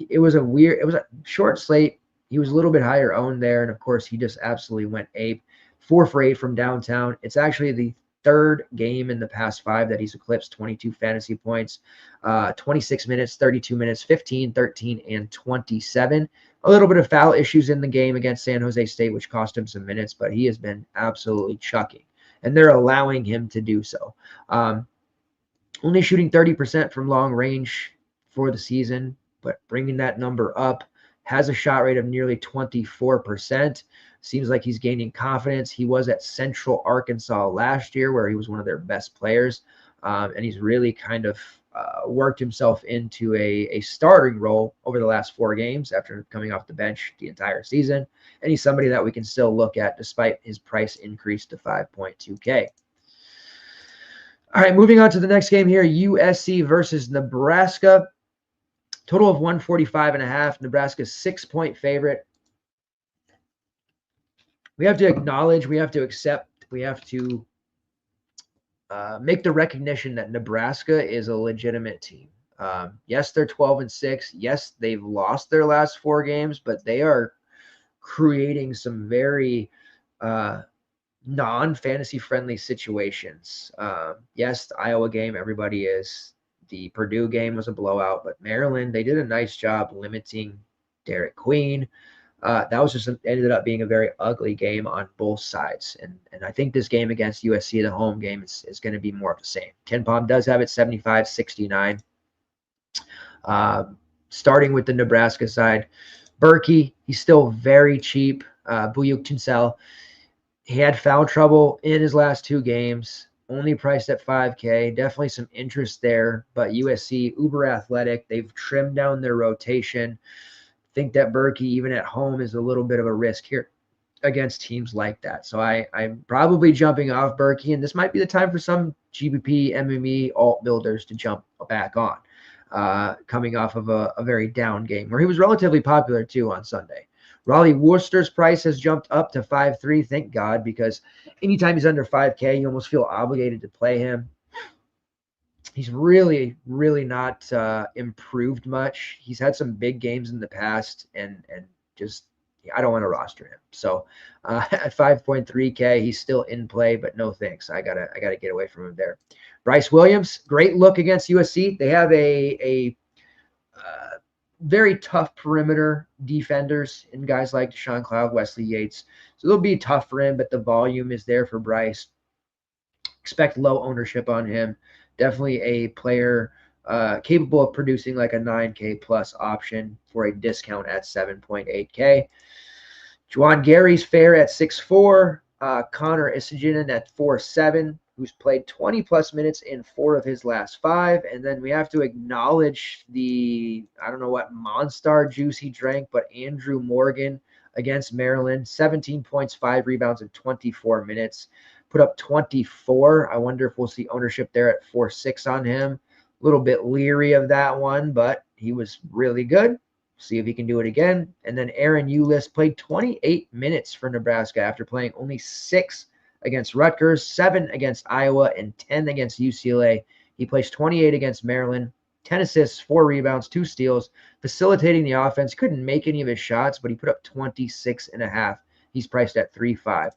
Speaker 1: It was a short slate. He was a little bit higher owned there, and of course, he just absolutely went ape. 4 for 8 from downtown. It's actually the third game in the past 5 that he's eclipsed 22 fantasy points, 26 minutes, 32 minutes, 15, 13, and 27. A little bit of foul issues in the game against San Jose State, which cost him some minutes, but he has been absolutely chucking, and they're allowing him to do so. Only shooting 30% from long range for the season, but bringing that number up. Has a shot rate of nearly 24%. Seems like he's gaining confidence. He was at Central Arkansas last year where he was one of their best players. And he's really kind of worked himself into a starting role over the last 4 games after coming off the bench the entire season. And he's somebody that we can still look at despite his price increase to 5.2K. All right, moving on to the next game here, USC versus Nebraska. Total of 145.5. Nebraska's 6-point favorite. We have to acknowledge, we have to accept, we have to make the recognition that Nebraska is a legitimate team. Yes, they're 12-6. Yes, they've lost their last 4 games, but they are creating some very non-fantasy friendly situations. Yes, the Iowa game, everybody is. The Purdue game was a blowout, but Maryland, they did a nice job limiting Derek Queen. That was just ended up being a very ugly game on both sides. And I think this game against USC, the home game, is going to be more of the same. Ken Palm does have it 75-69. Starting with the Nebraska side, Berkey, he's still very cheap. Buyuk Tinsel, he had foul trouble in his last 2 games. Only priced at 5K. Definitely some interest there, but USC, uber athletic. They've trimmed down their rotation. Think that Berkey, even at home, is a little bit of a risk here against teams like that. So I'm probably jumping off Berkey, and this might be the time for some GBP, MME, alt builders to jump back on, coming off of a very down game where he was relatively popular too on Sunday. Raleigh Worcester's price has jumped up to 5.3. Thank God, because anytime he's under 5K, you almost feel obligated to play him. He's really, really not improved much. He's had some big games in the past, and just I don't want to roster him. So at 5.3K, he's still in play, but no thanks. I gotta get away from him there. Bryce Williams, great look against USC. They have a very tough perimeter defenders in guys like Deshaun Cloud, Wesley Yates. So they'll be tough for him, but the volume is there for Bryce. Expect low ownership on him. Definitely a player capable of producing like a 9K plus option for a discount at 7.8K. Juwan Gary's fair at 6'4". Connor Issagen at 4'7", who's played 20-plus minutes in 4 of his last 5. And then we have to acknowledge the, I don't know what Monstar juice he drank, but Andrew Morgan against Maryland, 17 points, 5 rebounds in 24 minutes. Put up 24. I wonder if we'll see ownership there at 4.6 on him. A little bit leery of that one, but he was really good. See if he can do it again. And then Aaron Eulis played 28 minutes for Nebraska after playing only 6 against Rutgers, 7 against Iowa, and 10 against UCLA. He placed 28 against Maryland, 10 assists, 4 rebounds, 2 steals, facilitating the offense. Couldn't make any of his shots, but he put up 26.5. He's priced at 3.5.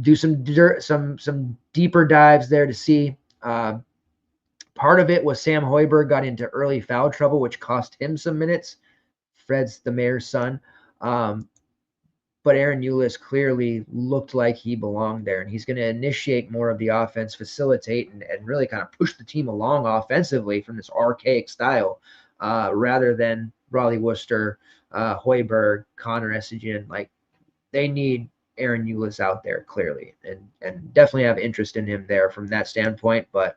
Speaker 1: Do some deeper dives there to see. Part of it was Sam Hoiberg got into early foul trouble, which cost him some minutes. Fred's the mayor's son. But Aaron Eulis clearly looked like he belonged there, and he's going to initiate more of the offense, facilitate, and really kind of push the team along offensively from this archaic style rather than Raleigh Worcester, Hoiberg, Connor Essendon. Like, they need Aaron Eulis out there clearly, and definitely have interest in him there from that standpoint. But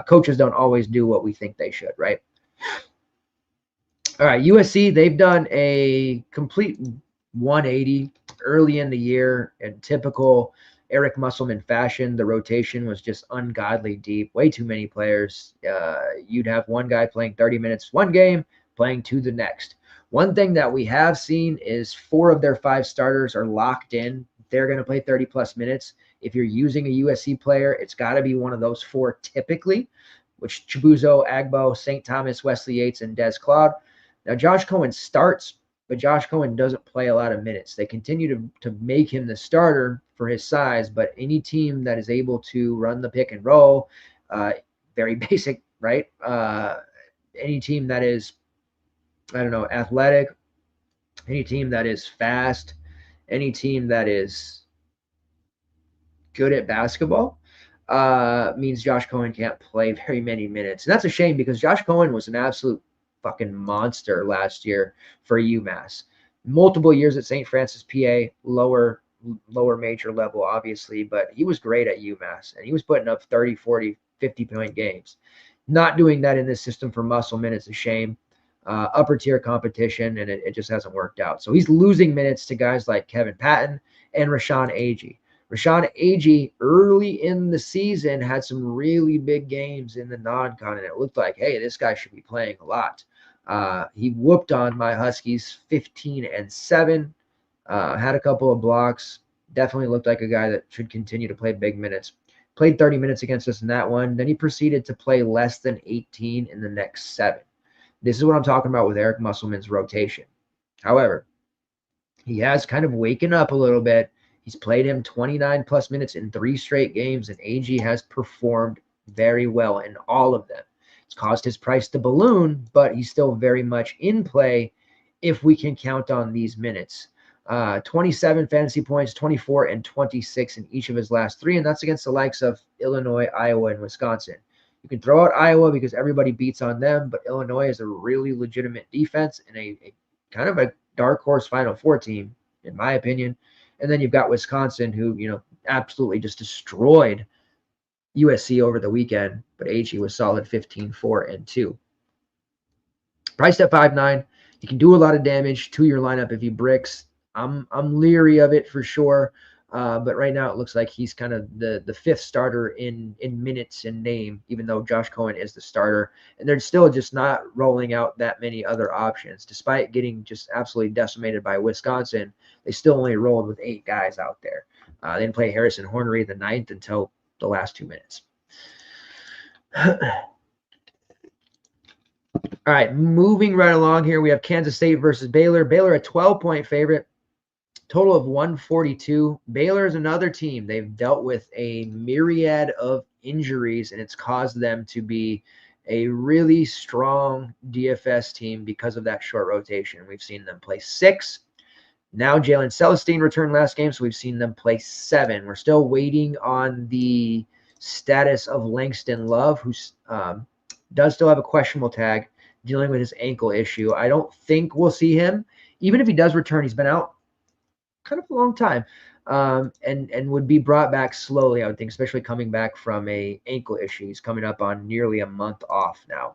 Speaker 1: coaches don't always do what we think they should, right? All right, USC, they've done a complete 180 early in the year in typical Eric Musselman fashion. The rotation was just ungodly deep, way too many players. You'd have one guy playing 30 minutes one game, playing two the next. One thing that we have seen is 4 of their 5 starters are locked in. They're going to play 30 plus minutes. If you're using a USC player, it's got to be one of those 4 typically, which Chibuzo, Agbo, St. Thomas, Wesley Yates, and Des Claude. Now, Josh Cohen starts, but Josh Cohen doesn't play a lot of minutes. They continue to make him the starter for his size, but any team that is able to run the pick and roll, very basic, right? Any team that is, I don't know, athletic, any team that is fast, any team that is good at basketball, means Josh Cohen can't play very many minutes. And that's a shame because Josh Cohen was an absolute fucking monster last year for UMass. Multiple years at St. Francis, PA, lower major level, obviously, but he was great at UMass, and he was putting up 30, 40, 50-point games. Not doing that in this system for Musselman is a shame. Upper tier competition, and it just hasn't worked out. So he's losing minutes to guys like Kevin Patton and Rashawn Agee. Rashawn Agee early in the season had some really big games in the non-con, and it looked like, hey, this guy should be playing a lot. He whooped on my Huskies 15-7, had a couple of blocks, definitely looked like a guy that should continue to play big minutes. Played 30 minutes against us in that one. Then he proceeded to play less than 18 in the next 7. This is what I'm talking about with Eric Musselman's rotation. However, he has kind of waken up a little bit. He's played him 29 plus minutes in 3 straight games, and AG has performed very well in all of them. It's caused his price to balloon, but he's still very much in play if we can count on these minutes. 27 fantasy points, 24 and 26 in each of his last 3, and that's against the likes of Illinois, Iowa, and Wisconsin. You can throw out Iowa because everybody beats on them, but Illinois is a really legitimate defense and a kind of a dark horse Final Four team, in my opinion. And then you've got Wisconsin, who, absolutely just destroyed USC over the weekend, but AG was solid 15-4-2. Priced at 5'9", he can do a lot of damage to your lineup if he bricks. I'm leery of it for sure. But right now it looks like he's kind of the 5th starter in minutes and name, even though Josh Cohen is the starter. And they're still just not rolling out that many other options. Despite getting just absolutely decimated by Wisconsin, they still only rolled with 8 guys out there. They didn't play Harrison Hornery the 9th until the last 2 minutes. All right, moving right along here, we have Kansas State versus Baylor. Baylor a 12-point favorite. Total of 142. Baylor is another team. They've dealt with a myriad of injuries, and it's caused them to be a really strong DFS team because of that short rotation. We've seen them play 6. Now Jalen Celestine returned last game, so we've seen them play 7. We're still waiting on the status of Langston Love, who does still have a questionable tag, dealing with his ankle issue. I don't think we'll see him. Even if he does return, he's been out kind of a long time, and would be brought back slowly, I would think, especially coming back from a ankle issue. He's coming up on nearly a month off now.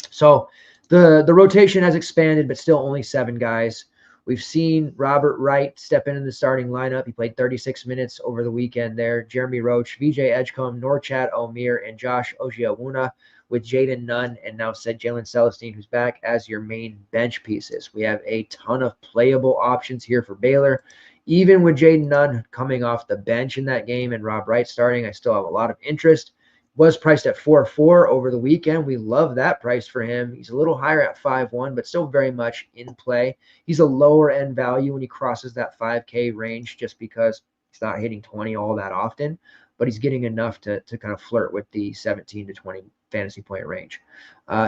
Speaker 1: So the rotation has expanded, but still only 7 guys. We've seen Robert Wright step into the starting lineup. He played 36 minutes over the weekend there. Jeremy Roach, VJ Edgecombe, Norchad Omir, and Josh Ojiawuna, with Jaden Nunn and now said Jalen Celestine, who's back, as your main bench pieces. We have a ton of playable options here for Baylor. Even with Jaden Nunn coming off the bench in that game and Rob Wright starting, I still have a lot of interest. Was priced at 4.4 over the weekend. We love that price for him. He's a little higher at 5.1, but still very much in play. He's a lower end value when he crosses that 5K range, just because he's not hitting 20 all that often, but he's getting enough to kind of flirt with the 17 to 20 fantasy point range.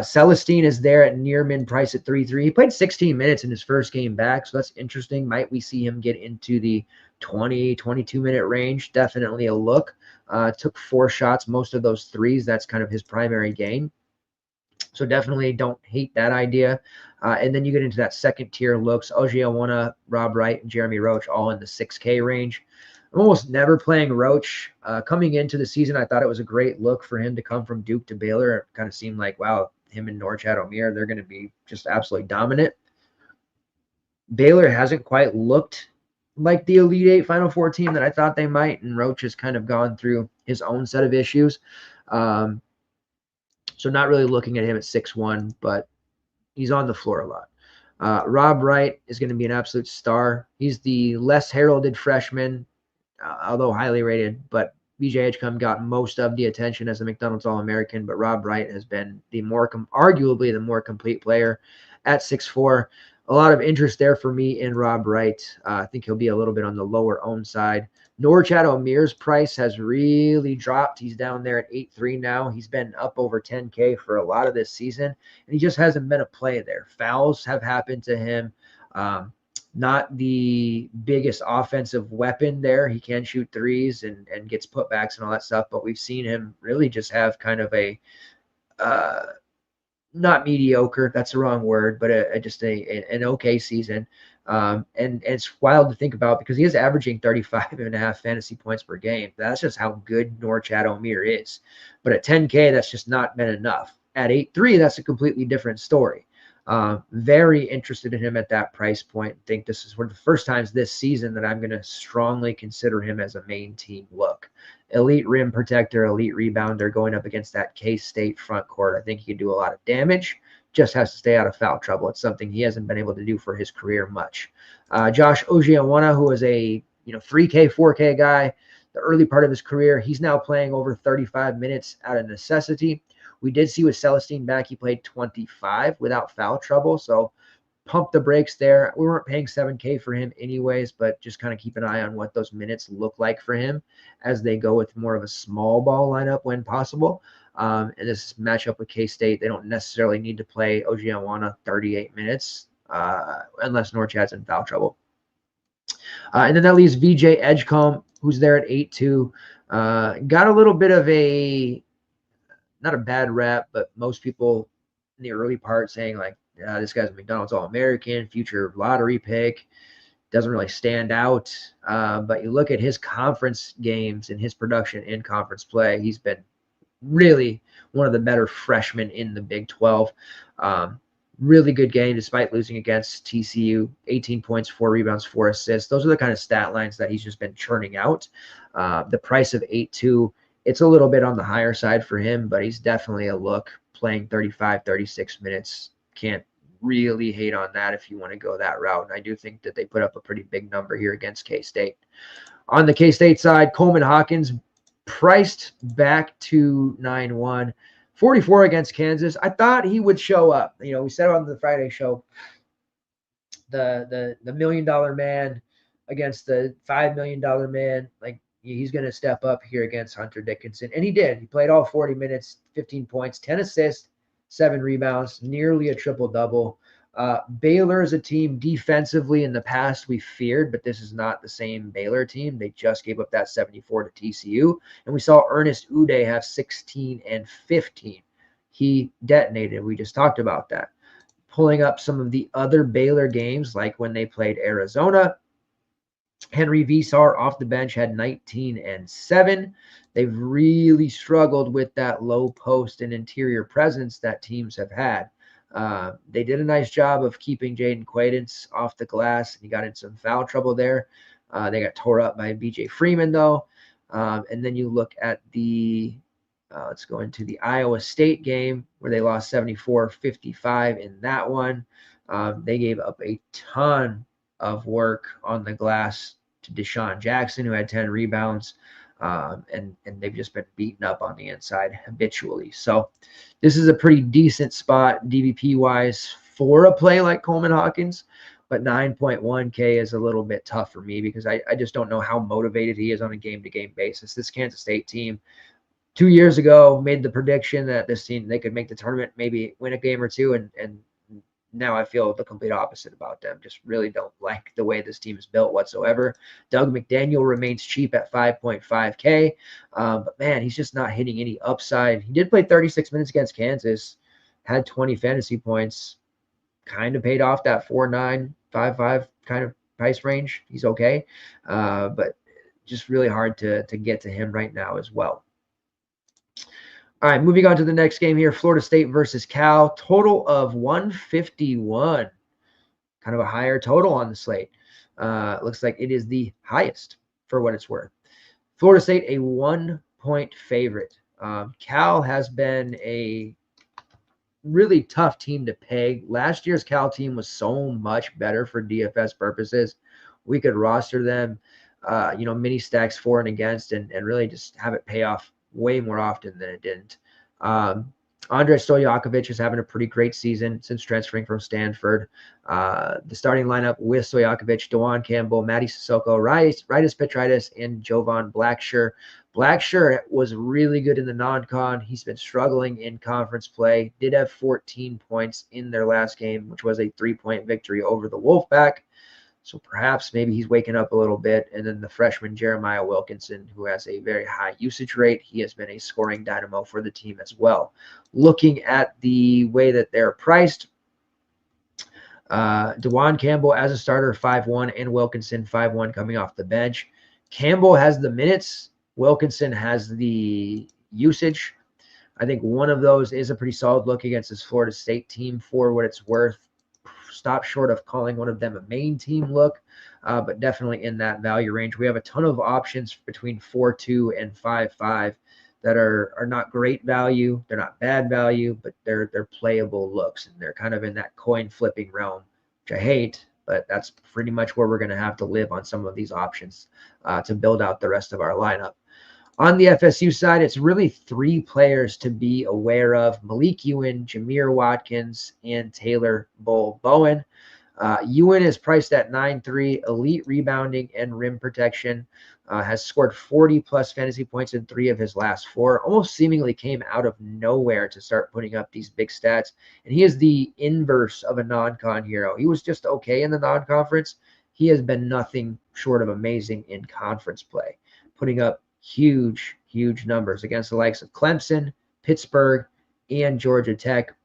Speaker 1: Celestine is there at near min price at 3.3. He played 16 minutes in his first game back, so that's interesting. Might we see him get into the 20, 22-minute range? Definitely a look. Took 4 shots, most of those threes. That's kind of his primary game. So definitely don't hate that idea. And then you get into that second tier looks. Ojiawana, Rob Wright, and Jeremy Roach all in the 6K range. I'm almost never playing Roach. Coming into the season, I thought it was a great look for him to come from Duke to Baylor. It kind of seemed like, wow, him and Norchad Omier, they're going to be just absolutely dominant. Baylor hasn't quite looked like the Elite Eight Final Four team that I thought they might, and Roach has kind of gone through his own set of issues. So not really looking at him at 6'1", but he's on the floor a lot. Rob Wright is going to be an absolute star. He's the less heralded freshman, although highly rated, but BJ Edgecombe got most of the attention as a McDonald's All-American, but Rob Wright has been arguably the more complete player at 6'4". A lot of interest there for me in Rob Wright. I think he'll be a little bit on the lower owned side. Norchad Omir's price has really dropped. He's down there at 8.3 now. He's been up over 10K for a lot of this season, and he just hasn't been a play there. Fouls have happened to him. Not the biggest offensive weapon there. He can shoot threes and gets putbacks and all that stuff, but we've seen him really just have kind of a not mediocre, that's the wrong word, but an okay season. And it's wild to think about because he is averaging 35.5 fantasy points per game. That's just how good Norchad Omier is. But at 10K, that's just not been enough. At 8.3, that's a completely different story. Very interested in him at that price point. I think this is one of the first times this season that I'm going to strongly consider him as a main team look. Elite rim protector, elite rebounder going up against that K-State front court. I think he can do a lot of damage. Just has to stay out of foul trouble. It's something he hasn't been able to do for his career much. Josh Ojiawana, who is a 3K, 4K guy, the early part of his career, he's now playing over 35 minutes out of necessity. We did see with Celestine back, he played 25 without foul trouble. So pump the brakes there. We weren't paying 7K for him anyways, but just kind of keep an eye on what those minutes look like for him as they go with more of a small ball lineup when possible. And this matchup with K-State, they don't necessarily need to play Ojiawana 38 minutes unless Norchad's in foul trouble. And then that leaves VJ Edgecombe, who's there at 8.2. Got a little bit of not a bad rap, but most people in the early part saying like, this guy's a McDonald's All-American, future lottery pick, doesn't really stand out. But you look at his conference games and his production in conference play, he's been really one of the better freshmen in the Big 12. Really good game despite losing against TCU. 18 points, 4 rebounds, 4 assists. Those are the kind of stat lines that he's just been churning out. The price of 8.2, it's a little bit on the higher side for him, but he's definitely a look playing 35, 36 minutes. Can't really hate on that if you want to go that route. And I do think that they put up a pretty big number here against K-State. On the K-State side, Coleman Hawkins priced back to 9.1, 44 against Kansas. I thought he would show up. We said on the Friday show, the $1 million man against the $5 million man, like he's going to step up here against Hunter Dickinson. And he did. He played all 40 minutes, 15 points, 10 assists, 7 rebounds, nearly a triple-double. Baylor is a team defensively in the past we feared, but this is not the same Baylor team. They just gave up that 74 to TCU. And we saw Ernest Uday have 16 and 15. He detonated. We just talked about that. Pulling up some of the other Baylor games, like when they played Arizona, Henry Visar off the bench had 19 and 7. They've really struggled with that low post and interior presence that teams have had. They did a nice job of keeping Jaden Quaidance off the glass, and he got in some foul trouble there. They got tore up by BJ Freeman, though. And then you look at let's go into the Iowa State game where they lost 74-55 in that one. They gave up a ton of work on the glass to Deshaun Jackson, who had 10 rebounds. And they've just been beaten up on the inside habitually. So this is a pretty decent spot DVP-wise for a play like Coleman Hawkins, but 9.1K is a little bit tough for me because I just don't know how motivated he is on a game-to-game basis. This Kansas State team 2 years ago made the prediction that this team, they could make the tournament, maybe win a game or two, and now I feel the complete opposite about them. Just really don't like the way this team is built whatsoever. Doug McDaniel remains cheap at 5.5K. But, man, he's just not hitting any upside. He did play 36 minutes against Kansas, had 20 fantasy points. kind of paid off that 4.9, 5.5 kind of price range. He's okay, but just really hard to get to him right now as well. All right, moving on to the next game here, Florida State versus Cal. Total of 151. Kind of a higher total on the slate. Looks like it is the highest for what it's worth. Florida State, a 1-point favorite. Cal has been a really tough team to peg. Last year's Cal team was so much better for DFS purposes. We could roster them, mini stacks for and against, and really just have it pay off way more often than it didn't. Andrei Stojakovic is having a pretty great season since transferring from Stanford. The starting lineup with Stojakovic, DeJuan Campbell, Matty Sissoko, Ritis Petritis, and Jovan Blacksher. Blacksher was really good in the non-con. He's been struggling in conference play. Did have 14 points in their last game, which was a 3-point victory over the Wolfpack. So perhaps maybe he's waking up a little bit. And then the freshman Jeremiah Wilkinson, who has a very high usage rate. He has been a scoring dynamo for the team as well. Looking at the way that they're priced, DeJuan Campbell as a starter, 5-1, and Wilkinson, 5-1 coming off the bench. Campbell has the minutes. Wilkinson has the usage. I think one of those is a pretty solid look against this Florida State team for what it's worth. Stop short of calling one of them a main team look, but definitely in that value range. We have a ton of options between 4.2 and 5.5 that are not great value. They're not bad value, but they're playable looks, and they're kind of in that coin flipping realm, which I hate, but that's pretty much where we're going to have to live on some of these options to build out the rest of our lineup. On the FSU side, it's really 3 players to be aware of: Malik Ewan, Jameer Watkins, and Taylor Bowen. Ewan is priced at 9.3, elite rebounding and rim protection, has scored 40-plus fantasy points in 3 of his last 4, almost seemingly came out of nowhere to start putting up these big stats. And he is the inverse of a non-con hero. He was just okay in the non-conference. He has been nothing short of amazing in conference play, putting up huge numbers against the likes of Clemson, Pittsburgh, and Georgia Tech.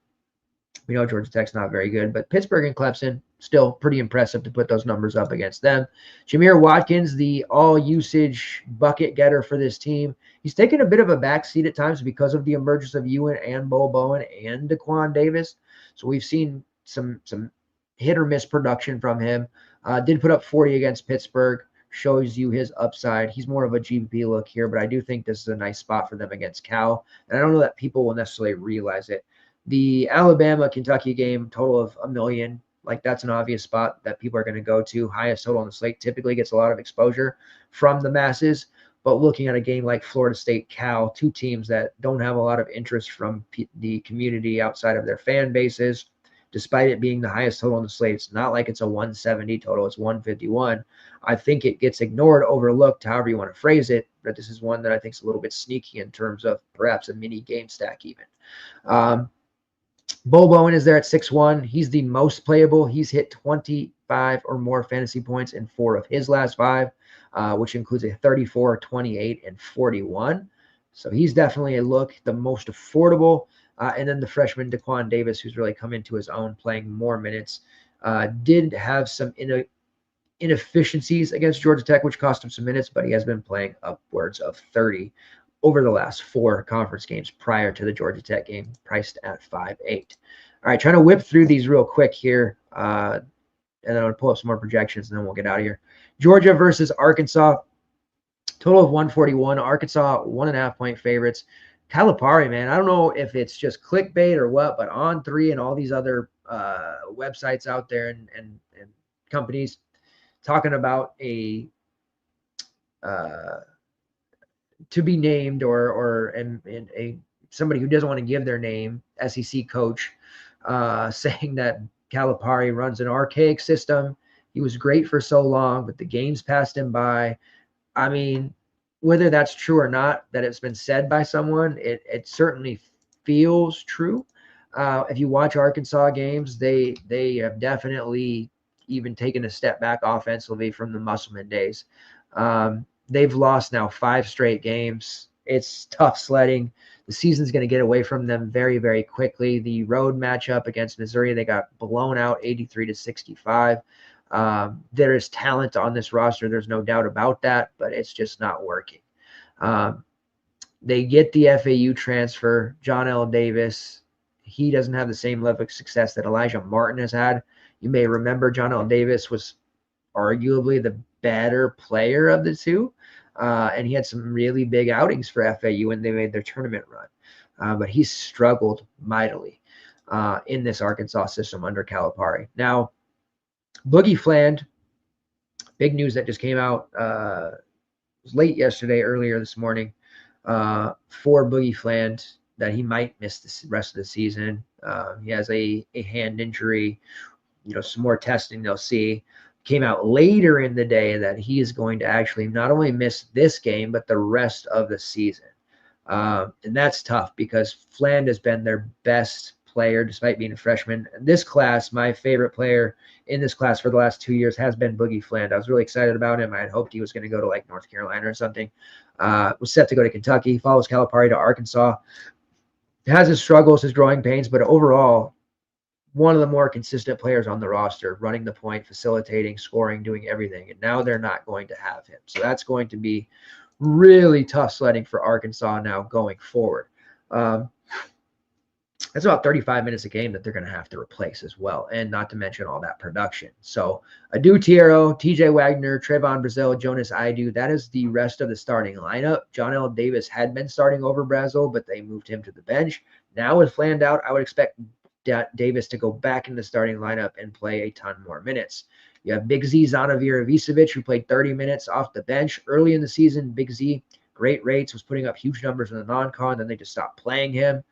Speaker 1: We know Georgia Tech's not very good, but Pittsburgh and Clemson, still pretty impressive to put those numbers up against them. Jameer Watkins, the all-usage bucket getter for this team. He's taken a bit of a backseat at times because of the emergence of Ewan and Bo Bowen and Daquan Davis. So we've seen some hit-or-miss production from him. Did put up 40 against Pittsburgh. Shows you his upside. He's more of a GPP look here, but I do think this is a nice spot for them against Cal. And I don't know that people will necessarily realize it. The Alabama-Kentucky game, total of 1 million. Like, that's an obvious spot that people are going to go to. Highest total on the slate typically gets a lot of exposure from the masses. But looking at a game like Florida State-Cal, 2 teams that don't have a lot of interest from the community outside of their fan bases, despite it being the highest total on the slate, it's not like it's a 170 total, it's 151. I think it gets ignored, overlooked, however you want to phrase it, but this is one that I think is a little bit sneaky in terms of perhaps a mini game stack even. Bo Bowen is there at 6-1. He's the most playable. He's hit 25 or more fantasy points in 4 of his last 5, which includes a 34, 28, and 41. So he's definitely a look, the most affordable. And then the freshman Daquan Davis, who's really come into his own, playing more minutes, did have some inefficiencies against Georgia Tech, which cost him some minutes, but he has been playing upwards of 30 over the last 4 conference games prior to the Georgia Tech game, priced at 5.8. All right, trying to whip through these real quick here, and then I'm going to pull up some more projections, and then we'll get out of here. Georgia versus Arkansas, total of 141. Arkansas, 1.5-point favorites. Calipari, man, I don't know if it's just clickbait or what, but On3 and all these other websites out there and companies talking about a to be named or somebody who doesn't want to give their name, SEC coach, saying that Calipari runs an archaic system. He was great for so long, but the games passed him by. I mean, whether that's true or not, that it's been said by someone, it certainly feels true. If you watch Arkansas games, they have definitely even taken a step back offensively from the Musselman days. They've lost now 5 straight games. It's tough sledding. the season's going to get away from them very, very quickly. The road matchup against Missouri, they got blown out 83-65. There is talent on this roster. There's no doubt about that, but it's just not working. They get the FAU transfer, John L. Davis. He doesn't have the same level of success that Elijah Martin has had. You may remember John L. Davis was arguably the better player of the two. And he had some really big outings for FAU when they made their tournament run. But he's struggled mightily in this Arkansas system under Calipari. Now, Boogie Fland, big news that just came out late yesterday, earlier this morning, for Boogie Fland, that he might miss the rest of the season. He has a hand injury, some more testing they'll see. Came out later in the day that he is going to actually not only miss this game, but the rest of the season. And that's tough because Fland has been their best player despite being a freshman. This class, my favorite player in this class for the last 2 years has been Boogie Fland. I was really excited about him. I had hoped he was going to go to like North Carolina or something. Was set to go to Kentucky, follows Calipari to Arkansas. Has his struggles, his growing pains, but overall, one of the more consistent players on the roster, running the point, facilitating, scoring, doing everything. And now they're not going to have him. So that's going to be really tough sledding for Arkansas now going forward. That's about 35 minutes a game that they're going to have to replace as well, and not to mention all that production. So Adu Tiero, TJ Wagner, Trayvon Brazil, Jonas Idu, that is the rest of the starting lineup. John L. Davis had been starting over Brazil, but they moved him to the bench. Now with Fland out, I would expect Davis to go back in the starting lineup and play a ton more minutes. You have Big Z Zanavir Ivicevic, who played 30 minutes off the bench early in the season. Big Z, great rates, was putting up huge numbers in the non-con. Then they just stopped playing him.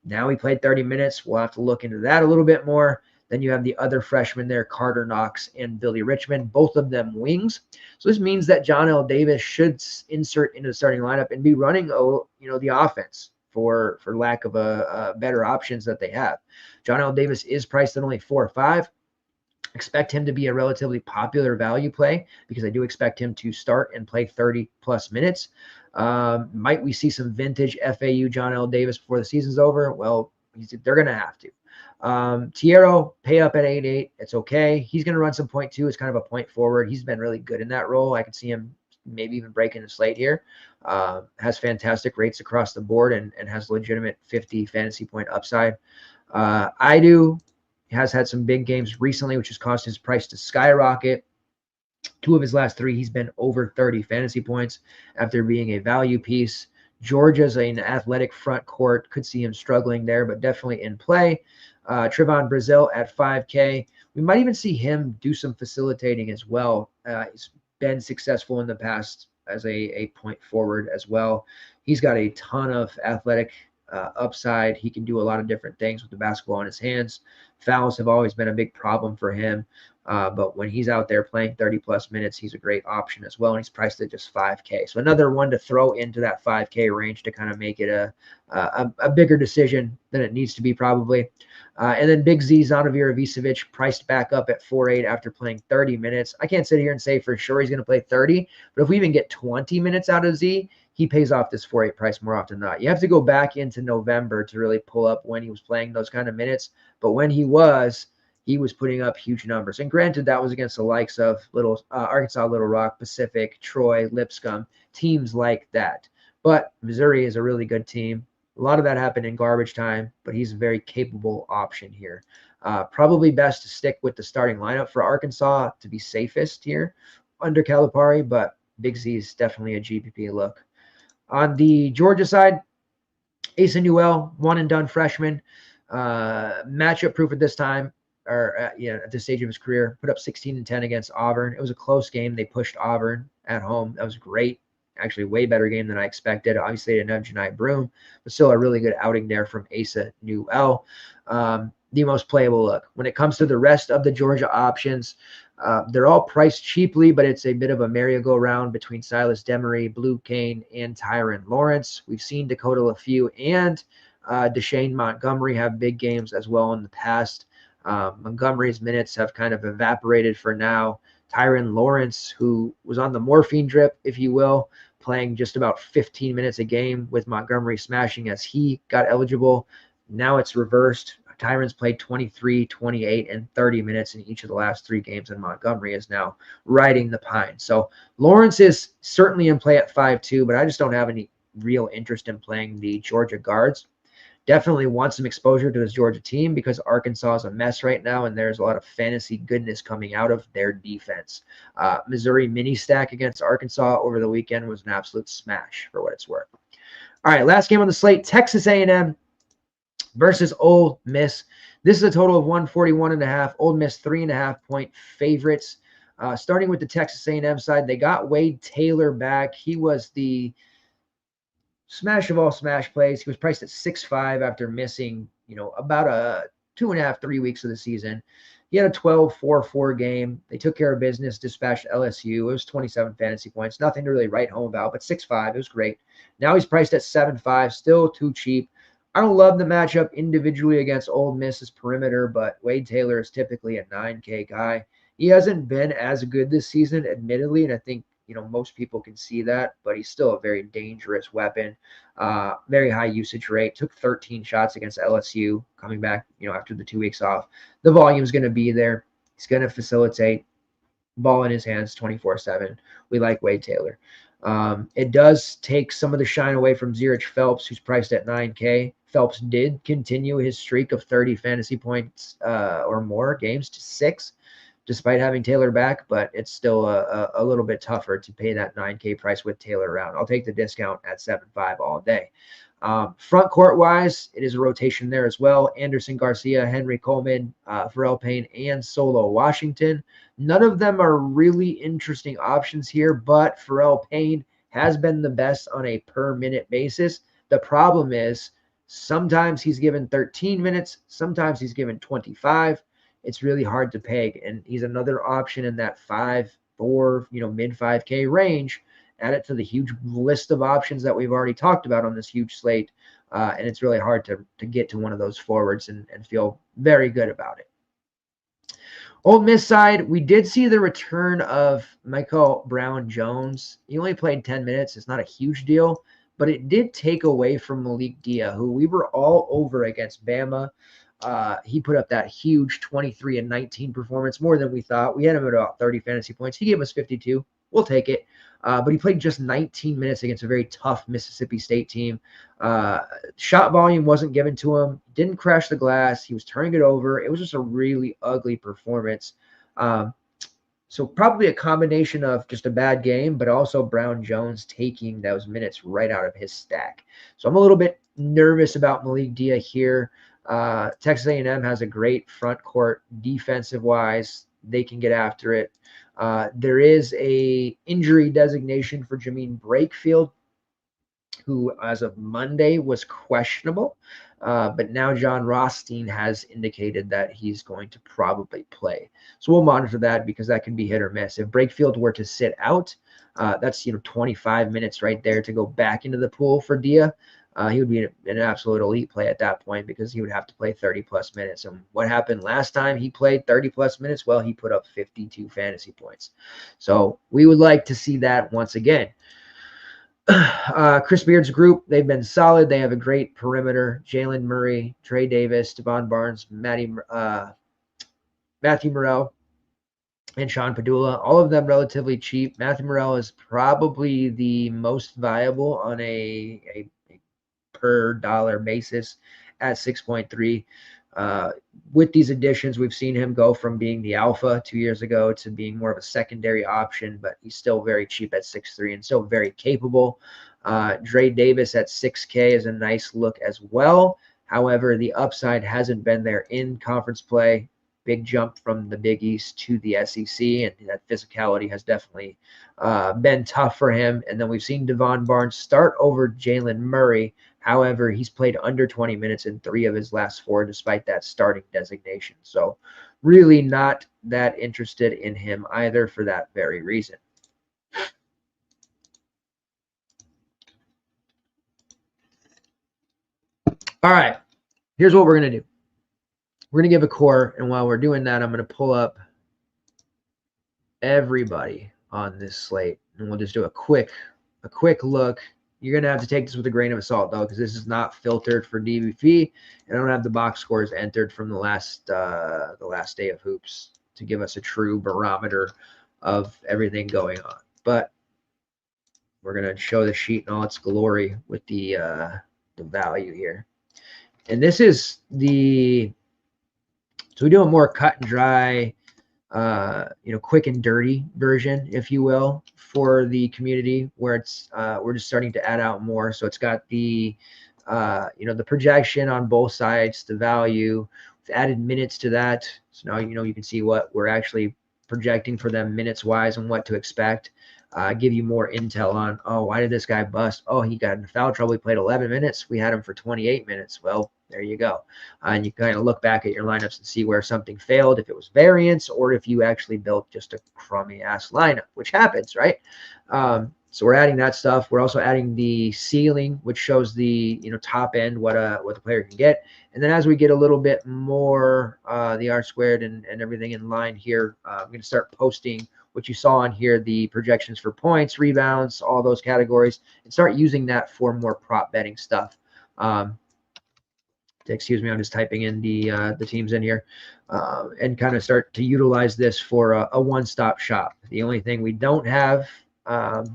Speaker 1: Now he played 30 minutes. We'll have to look into that a little bit more. Then you have the other freshmen there, Carter Knox and Billy Richmond, both of them wings. So this means that John L. Davis should insert into the starting lineup and be running, the offense for lack of a better options that they have. John L. Davis is priced at only 4 or 5. Expect him to be a relatively popular value play because I do expect him to start and play 30-plus minutes. Might we see some vintage FAU John L. Davis before the season's over? Well, they're going to have to. Tiero, pay up at 8.8. It's okay. He's going to run some 0.2 as kind of a point forward. He's been really good in that role. I can see him maybe even breaking the slate here. Has fantastic rates across the board and has legitimate 50 fantasy point upside. Idu has had some big games recently, which has caused his price to skyrocket. 2 of his last 3, he's been over 30 fantasy points after being a value piece. Georgia's an athletic front court. Could see him struggling there, but definitely in play. Trayvon Brazil at 5K. We might even see him do some facilitating as well. He's been successful in the past as a point forward as well. He's got a ton of athletic upside. He can do a lot of different things with the basketball in his hands. Fouls have always been a big problem for him. But when he's out there playing 30-plus minutes, he's a great option as well. And he's priced at just 5K. So another one to throw into that 5K range to kind of make it a bigger decision than it needs to be probably. And then Big Z Zanavir Ivicevic priced back up at 4.8 after playing 30 minutes. I can't sit here and say for sure he's going to play 30, but if we even get 20 minutes out of Z, he pays off this 4.8 price more often than not. You have to go back into November to really pull up when he was playing those kind of minutes. But when he was putting up huge numbers. And granted, that was against the likes of Arkansas, Little Rock, Pacific, Troy, Lipscomb, teams like that. But Missouri is a really good team. A lot of that happened in garbage time, but he's a very capable option here. Probably best to stick with the starting lineup for Arkansas to be safest here under Calipari, but Big Z is definitely a GPP look. On the Georgia side, Asa Newell, one-and-done freshman, matchup proof at this time, or at this stage of his career, put up 16 and 10 against Auburn. It was a close game. They pushed Auburn at home. That was great. Actually, way better game than I expected. Obviously, they didn't have Janai Broom, but still a really good outing there from Asa Newell. The most playable look. When it comes to the rest of the Georgia options, they're all priced cheaply, but it's a bit of a merry-go-round between Silas Demery, Blue Kane, and Tyron Lawrence. We've seen Dakota LaFew and Deshane Montgomery have big games as well in the past. Montgomery's minutes have kind of evaporated for now. Tyron Lawrence, who was on the morphine drip, if you will, playing just about 15 minutes a game with Montgomery smashing as he got eligible. Now it's reversed. Tyron's played 23, 28, and 30 minutes in each of the last 3 games, and Montgomery is now riding the pine. So Lawrence is certainly in play at 5-2, but I just don't have any real interest in playing the Georgia guards. Definitely want some exposure to this Georgia team because Arkansas is a mess right now, and there's a lot of fantasy goodness coming out of their defense. Missouri mini stack against Arkansas over the weekend was an absolute smash for what it's worth. All right, last game on the slate, Texas A&M versus Ole Miss. This is a total of 141.5. Ole Miss 3.5-point favorites. Starting with the Texas A&M side, they got Wade Taylor back. He was the smash of all smash plays. He was priced at 6.5 after missing, about a 2.5, 3 weeks of the season. He had a 12-4-4 game. They took care of business, dispatched LSU. It was 27 fantasy points. Nothing to really write home about, but 6.5, it was great. Now he's priced at 7.5, still too cheap. I don't love the matchup individually against Ole Miss's perimeter, but Wade Taylor is typically a 9K guy. He hasn't been as good this season, admittedly, and I think most people can see that, but he's still a very dangerous weapon. Very high usage rate. Took 13 shots against LSU coming back, after the 2 weeks off. The volume's going to be there. He's going to facilitate. Ball in his hands 24/7. We like Wade Taylor. It does take some of the shine away from Zurich Phelps, who's priced at 9K. Phelps did continue his streak of 30 fantasy points or more games to 6. Despite having Taylor back, but it's still a little bit tougher to pay that 9K price with Taylor around. I'll take the discount at 7.5 all day. Front court wise, it is a rotation there as well. Anderson Garcia, Henry Coleman, Pharrell Payne, and Solo Washington. None of them are really interesting options here, but Pharrell Payne has been the best on a per minute basis. The problem is sometimes he's given 13 minutes, sometimes he's given 25. It's really hard to peg, and he's another option in that 5-4, mid 5K range. Add it to the huge list of options that we've already talked about on this huge slate, and it's really hard to get to one of those forwards and feel very good about it. Ole Miss side, we did see the return of Michael Brown-Jones. He only played 10 minutes. It's not a huge deal, but it did take away from Malik Dia, who we were all over against Bama. He put up that huge 23 and 19 performance, more than we thought. We had him at about 30 fantasy points. He gave us 52. We'll take it. But he played just 19 minutes against a very tough Mississippi State team. Shot volume wasn't given to him. Didn't crash the glass. He was turning it over. It was just a really ugly performance. So probably a combination of just a bad game, but also Brown-Jones taking those minutes right out of his stack. So I'm a little bit nervous about Malik Dia here. Texas A&M has a great front court defensive wise. They can get after it. There is a injury designation for Jamean Brakefield, who as of Monday was questionable. But now John Rothstein has indicated that he's going to probably play. So we'll monitor that because that can be hit or miss. If Brakefield were to sit out, that's 25 minutes right there to go back into the pool for Dia. He would be an absolute elite play at that point because he would have to play 30-plus minutes. And what happened last time he played 30-plus minutes? Well, he put up 52 fantasy points. So we would like to see that once again. Chris Beard's group, they've been solid. They have a great perimeter. Jalen Murray, Trey Davis, Devon Barnes, Matthew Morrell, and Sean Padula. All of them relatively cheap. Matthew Morrell is probably the most viable on a per dollar basis at 6.3. With these additions, we've seen him go from being the alpha 2 years ago to being more of a secondary option, but he's still very cheap at 6.3 and still very capable. Dre Davis at 6K is a nice look as well. However, the upside hasn't been there in conference play. Big jump from the Big East to the SEC, and that physicality has definitely been tough for him. And then we've seen Devon Barnes start over Jalen Murray. However, he's played under 20 minutes in 3 of his last 4, despite that starting designation. So really not that interested in him either for that very reason. All right, here's what we're going to do. We're going to give a core, and while we're doing that, I'm going to pull up everybody on this slate, and we'll just do a quick look. You're gonna have to take this with a grain of salt though, because this is not filtered for DVP, and I don't have the box scores entered from the last day of hoops to give us a true barometer of everything going on. But we're gonna show the sheet in all its glory with the value here, and this is so we do a more cut and dry, quick and dirty version, if you will, for the community, where it's we're just starting to add out more. So it's got the the projection on both sides, the value. We've added minutes to that, so now you can see what we're actually projecting for them minutes wise and what to expect. Give you more intel on, oh, why did this guy bust? Oh, he got in foul trouble. He played 11 minutes. We had him for 28 minutes. Well, there you go. And you kind of look back at your lineups and see where something failed, if it was variance or if you actually built just a crummy ass lineup, which happens, right? So we're adding that stuff. We're also adding the ceiling, which shows the top end, what the player can get. And then as we get a little bit more the R squared and everything in line here, I'm going to start posting what you saw on here, the projections for points, rebounds, all those categories, and start using that for more prop betting stuff. Excuse me, I'm just typing in the teams in here, and kind of start to utilize this for a one-stop shop. The only thing we don't have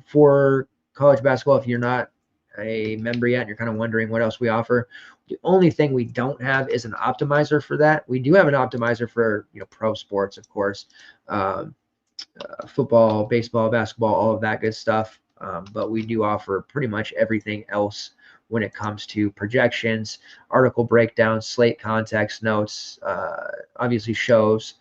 Speaker 1: for college basketball, if you're not a member yet and you're kind of wondering what else we offer, the only thing we don't have is an optimizer for that. We do have an optimizer for pro sports, of course, football, baseball, basketball, all of that good stuff. But we do offer pretty much everything else when it comes to projections, article breakdowns, slate context notes, obviously shows,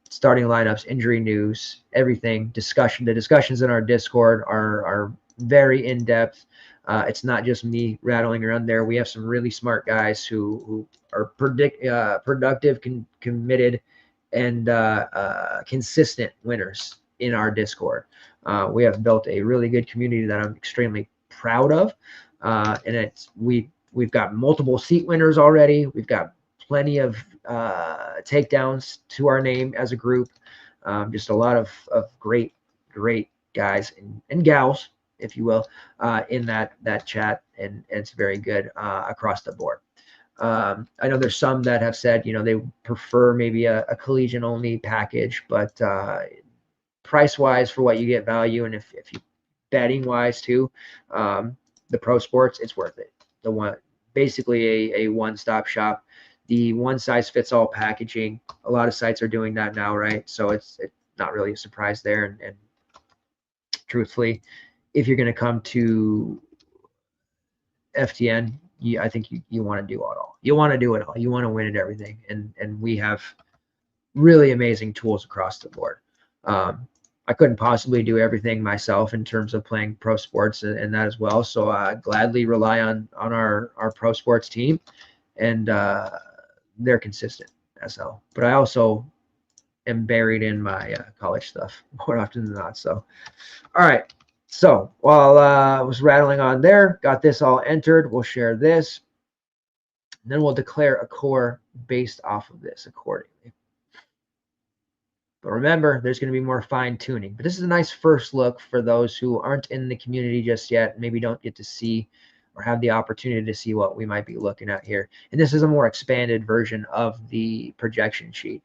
Speaker 1: starting lineups, injury news, everything, discussion. The discussions in our Discord are very in-depth. It's not just me rattling around there. We have some really smart guys who are productive, committed, and consistent winners in our Discord. We have built a really good community that I'm extremely proud of, and we've got multiple seat winners already. We've got plenty of takedowns to our name as a group. Just a lot of great guys and gals, if you will, in that chat, and it's very good across the board. I know there's some that have said, they prefer maybe a collegiate only package, but price wise for what you get value, and if you betting wise too, the pro sports, it's worth it. Basically a one-stop shop, the one size fits all packaging. A lot of sites are doing that now, right? So it's not really a surprise there. And truthfully, if you're going to come to FTN, I think you want to do it all. You want to do it all. You want to win at everything. And we have really amazing tools across the board. I couldn't possibly do everything myself in terms of playing pro sports and that as well. So I gladly rely on our pro sports team, and they're consistent as hell. But I also am buried in my college stuff more often than not. So, all right. So while I was rattling on there, got this all entered. We'll share this. And then we'll declare a core based off of this accordingly. But remember, there's going to be more fine tuning. But this is a nice first look for those who aren't in the community just yet, maybe don't get to see or have the opportunity to see what we might be looking at here. And this is a more expanded version of the projection sheet.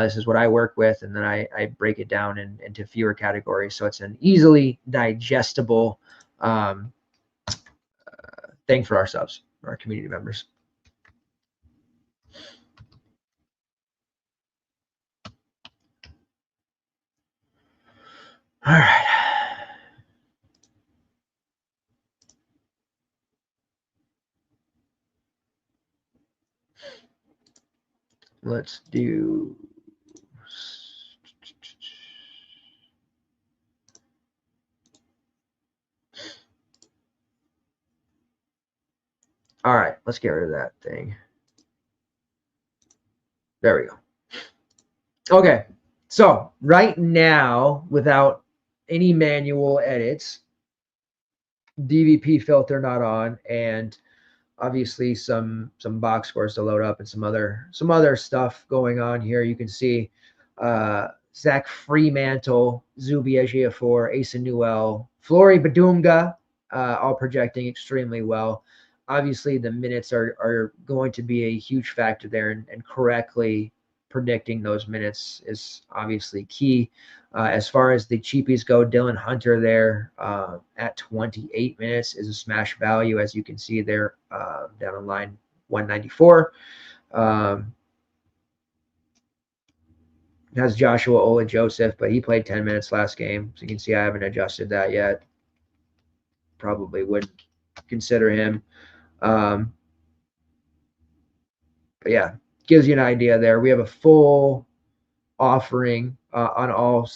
Speaker 1: This is what I work with, and then I break it down into fewer categories. So it's an easily digestible thing for our subs, our community members. All right. Let's do all right, let's get rid of that thing. There we go. Okay, so right now, without any manual edits, DVP filter not on, and obviously some box scores to load up and some other stuff going on here. You can see Zach Fremantle, Zubi Ejiofor, Asa Newell, Flory Badunga, all projecting extremely well. Obviously, the minutes are going to be a huge factor there, and correctly predicting those minutes is obviously key. As far as the cheapies go, Dylan Hunter there at 28 minutes is a smash value, as you can see there down on line 194. Has Joshua Ole Joseph, but he played 10 minutes last game, so you can see I haven't adjusted that yet. Probably wouldn't consider him. But yeah, gives you an idea there. We have a full offering on all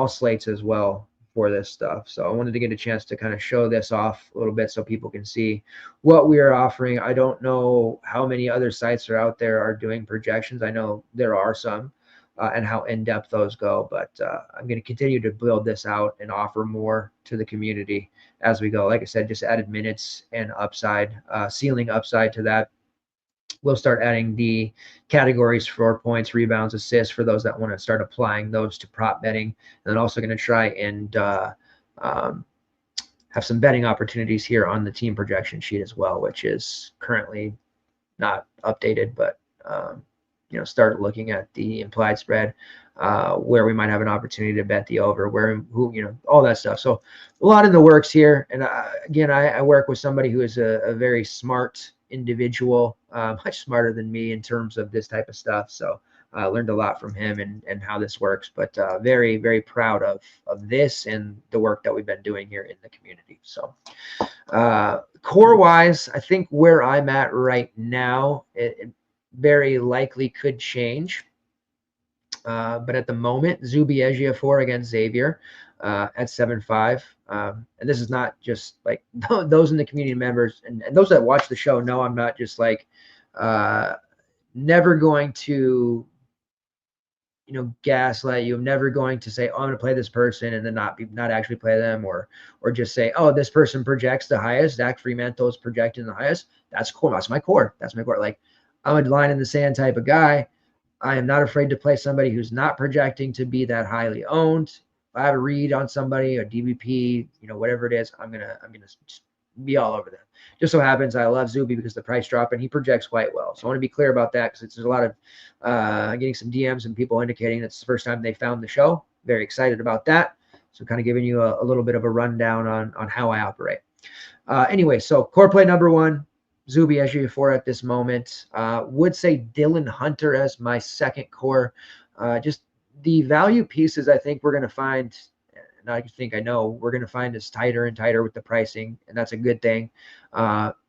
Speaker 1: slates as well for this stuff. So I wanted to get a chance to kind of show this off a little bit so people can see what we are offering. I don't know how many other sites are out there are doing projections. I know there are some. And how in-depth those go. But I'm going to continue to build this out and offer more to the community as we go. Like I said, just added minutes and upside, ceiling upside to that. We'll start adding the categories for points, rebounds, assists for those that want to start applying those to prop betting. And then also going to try and have some betting opportunities here on the team projection sheet as well, which is currently not updated, but start looking at the implied spread, where we might have an opportunity to bet the over, all that stuff. So a lot in the works here. And again, I work with somebody who is a very smart individual, much smarter than me in terms of this type of stuff. So I learned a lot from him and how this works, but very, very proud of this and the work that we've been doing here in the community. So core wise, I think where I'm at right now, it very likely could change. But at the moment, Zubi Ejiofor against Xavier at 7.5. And this is not just like those in the community members and those that watch the show know I'm not just like never going to gaslight you. I'm never going to say, oh, I'm going to play this person and then not actually play them, or just say, oh, this person projects the highest. Zach Fremantle is projecting the highest. That's cool. That's my core. Like, I'm a line in the sand type of guy. I am not afraid to play somebody who's not projecting to be that highly owned. If I have a read on somebody, a DBP, whatever it is, I'm gonna just be all over them. Just so happens I love Zubi because the price drop and he projects quite well. So I want to be clear about that because there's a lot of getting some DMs and people indicating it's the first time they found the show. Very excited about that. So kind of giving you a little bit of a rundown on how I operate. Anyway, so core play number one, Zubi Ejiofor at this moment. Would say Dylan Hunter as my second core. Just the value pieces I think we're going to find, and I think I know we're going to find is tighter and tighter with the pricing, and that's a good thing.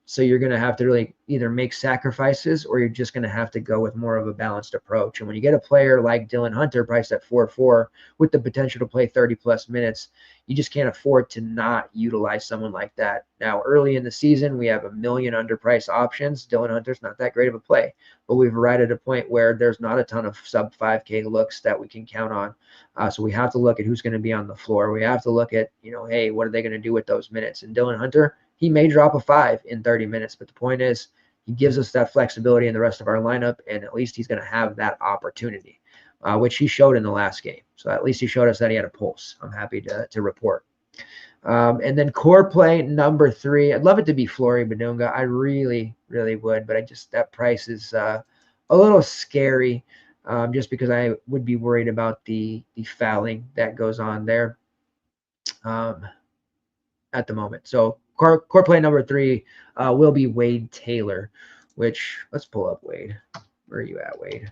Speaker 1: So you're going to have to really either make sacrifices or you're just going to have to go with more of a balanced approach. And when you get a player like Dylan Hunter priced at 4.4 with the potential to play 30-plus minutes, you just can't afford to not utilize someone like that. Now, early in the season, we have a million underpriced options. Dylan Hunter's not that great of a play, but we've arrived at a point where there's not a ton of sub 5K looks that we can count on. So we have to look at who's going to be on the floor. We have to look at, hey, what are they going to do with those minutes? And Dylan Hunter, he may drop a 5 in 30 minutes, but the point is he gives us that flexibility in the rest of our lineup, and at least he's going to have that opportunity, which he showed in the last game. So at least he showed us that he had a pulse. I'm happy to report. And then core play number 3, I'd love it to be Flory Badunga. I really, really would, but that price is a little scary just because I would be worried about the fouling that goes on there at the moment. So core play number 3 will be Wade Taylor, which let's pull up Wade. Where are you at, Wade?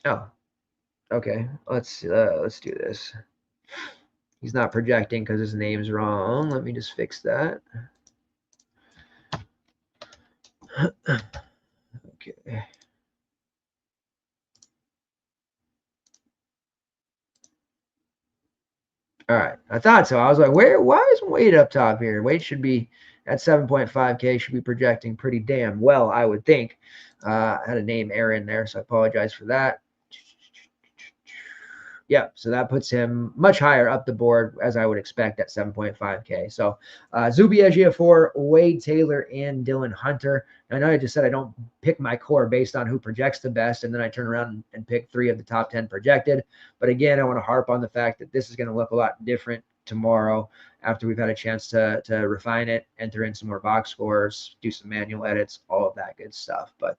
Speaker 1: Oh, okay. Let's do this. He's not projecting because his name's wrong. Let me just fix that. Okay. All right. I thought so. I was like, why is Wade up top here? Wade should be at 7.5K, should be projecting pretty damn well, I would think. I had a name error in there, so I apologize for that. Yeah, so that puts him much higher up the board, as I would expect, at 7.5K. So Zuby Ejiofor, Wade Taylor, and Dylan Hunter. I know I just said I don't pick my core based on who projects the best, and then I turn around and pick 3 of the top 10 projected. But again, I want to harp on the fact that this is going to look a lot different tomorrow after we've had a chance to refine it, enter in some more box scores, do some manual edits, all of that good stuff. But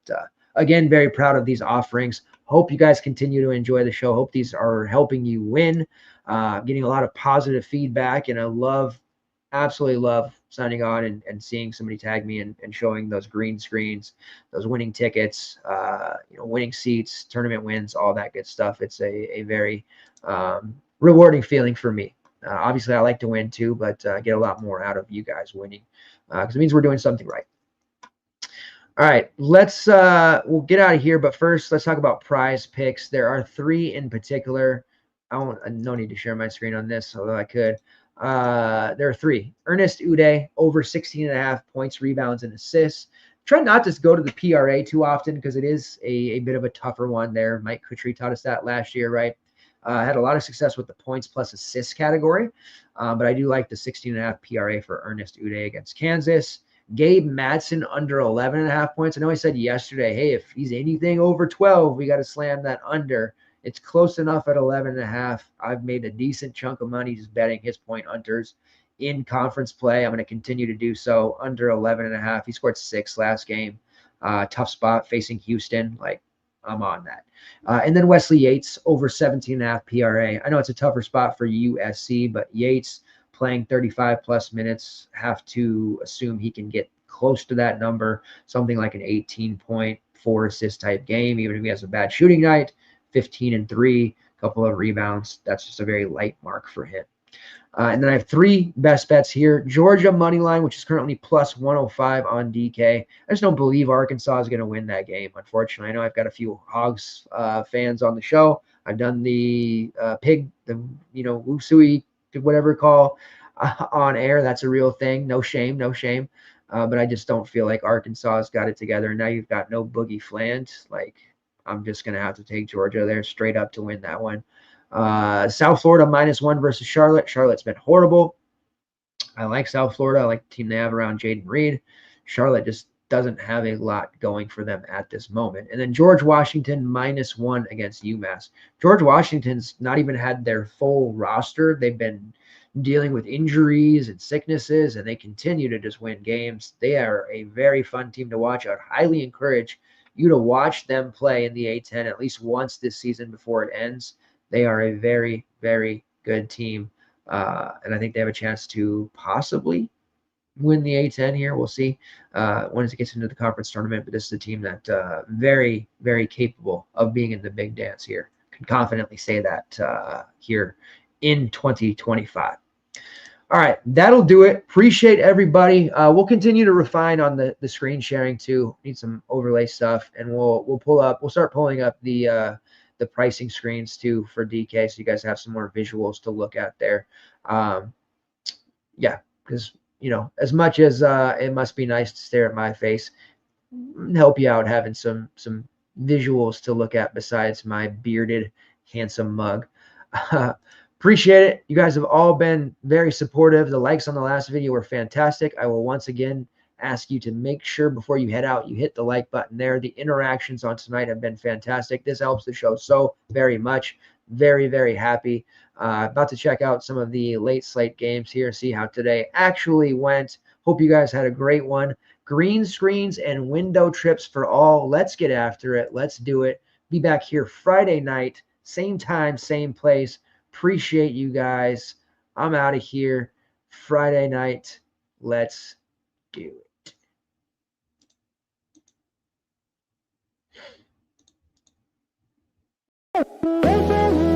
Speaker 1: again, very proud of these offerings. Hope you guys continue to enjoy the show. Hope these are helping you win. Getting a lot of positive feedback, and I absolutely love signing on and seeing somebody tag me and showing those green screens, those winning tickets, winning seats, tournament wins, all that good stuff. It's a very rewarding feeling for me. Obviously, I like to win too, but I get a lot more out of you guys winning because it means we're doing something right. All right, we'll get out of here, but first let's talk about prize picks. There are 3 in particular. No need to share my screen on this, although I could. There are 3. Ernest Uday, over 16.5 points, rebounds, and assists. Try not to go to the PRA too often because it is a bit of a tougher one there. Mike Kutry taught us that last year, right? Had a lot of success with the points plus assists category, but I do like the 16.5 PRA for Ernest Uday against Kansas. Gabe Madsen under 11.5 points. I know I said yesterday, hey, if he's anything over 12, we got to slam that under. It's close enough at 11.5. I've made a decent chunk of money just betting his point unders in conference play. I'm going to continue to do so under 11.5. He scored 6 last game. Tough spot facing Houston. I'm on that. And then Wesley Yates over 17.5 PRA. I know it's a tougher spot for USC, but Yates playing 35 plus minutes, have to assume he can get close to that number, something like an 18.4 assist type game, even if he has a bad shooting night, 15 and 3, a couple of rebounds. That's just a very light mark for him. And then I have 3 best bets here. Georgia money line, which is currently plus 105 on DK. I just don't believe Arkansas is going to win that game, unfortunately. I know I've got a few Hogs fans on the show. I've done the Wusui, whatever call on air. That's a real thing. No shame. But I just don't feel like Arkansas has got it together. Now you've got no Boogie Flant. I'm just going to have to take Georgia there straight up to win that one. South Florida -1 versus Charlotte. Charlotte's been horrible. I like South Florida. I like the team they have around Jaden Reed. Charlotte just doesn't have a lot going for them at this moment. And then George Washington -1 against UMass. George Washington's not even had their full roster. They've been dealing with injuries and sicknesses, and they continue to just win games. They are a very fun team to watch. I would highly encourage you to watch them play in the A10 at least once this season before it ends. They are a very, very good team, and I think they have a chance to possibly win the A10 here. We'll see once it gets into the conference tournament, but this is a team that very, very capable of being in the big dance here. Can confidently say that here in 2025. All right, that'll do it. Appreciate everybody. We'll continue to refine on the screen sharing too. Need some overlay stuff, and we'll start pulling up the pricing screens too for DK, so you guys have some more visuals to look at there. Yeah, because as much as it must be nice to stare at my face, help you out having some visuals to look at besides my bearded, handsome mug. Appreciate it. You guys have all been very supportive. The likes on the last video were fantastic. I will once again ask you to make sure before you head out, you hit the like button there. The interactions on tonight have been fantastic. This helps the show so very much. Very, very happy. About to check out some of the late slate games here, see how today actually went. Hope you guys had a great one. Green screens and window trips for all. Let's get after it. Let's do it. Be back here Friday night, same time, same place. Appreciate you guys. I'm out of here. Friday night. Let's do it. Thank you.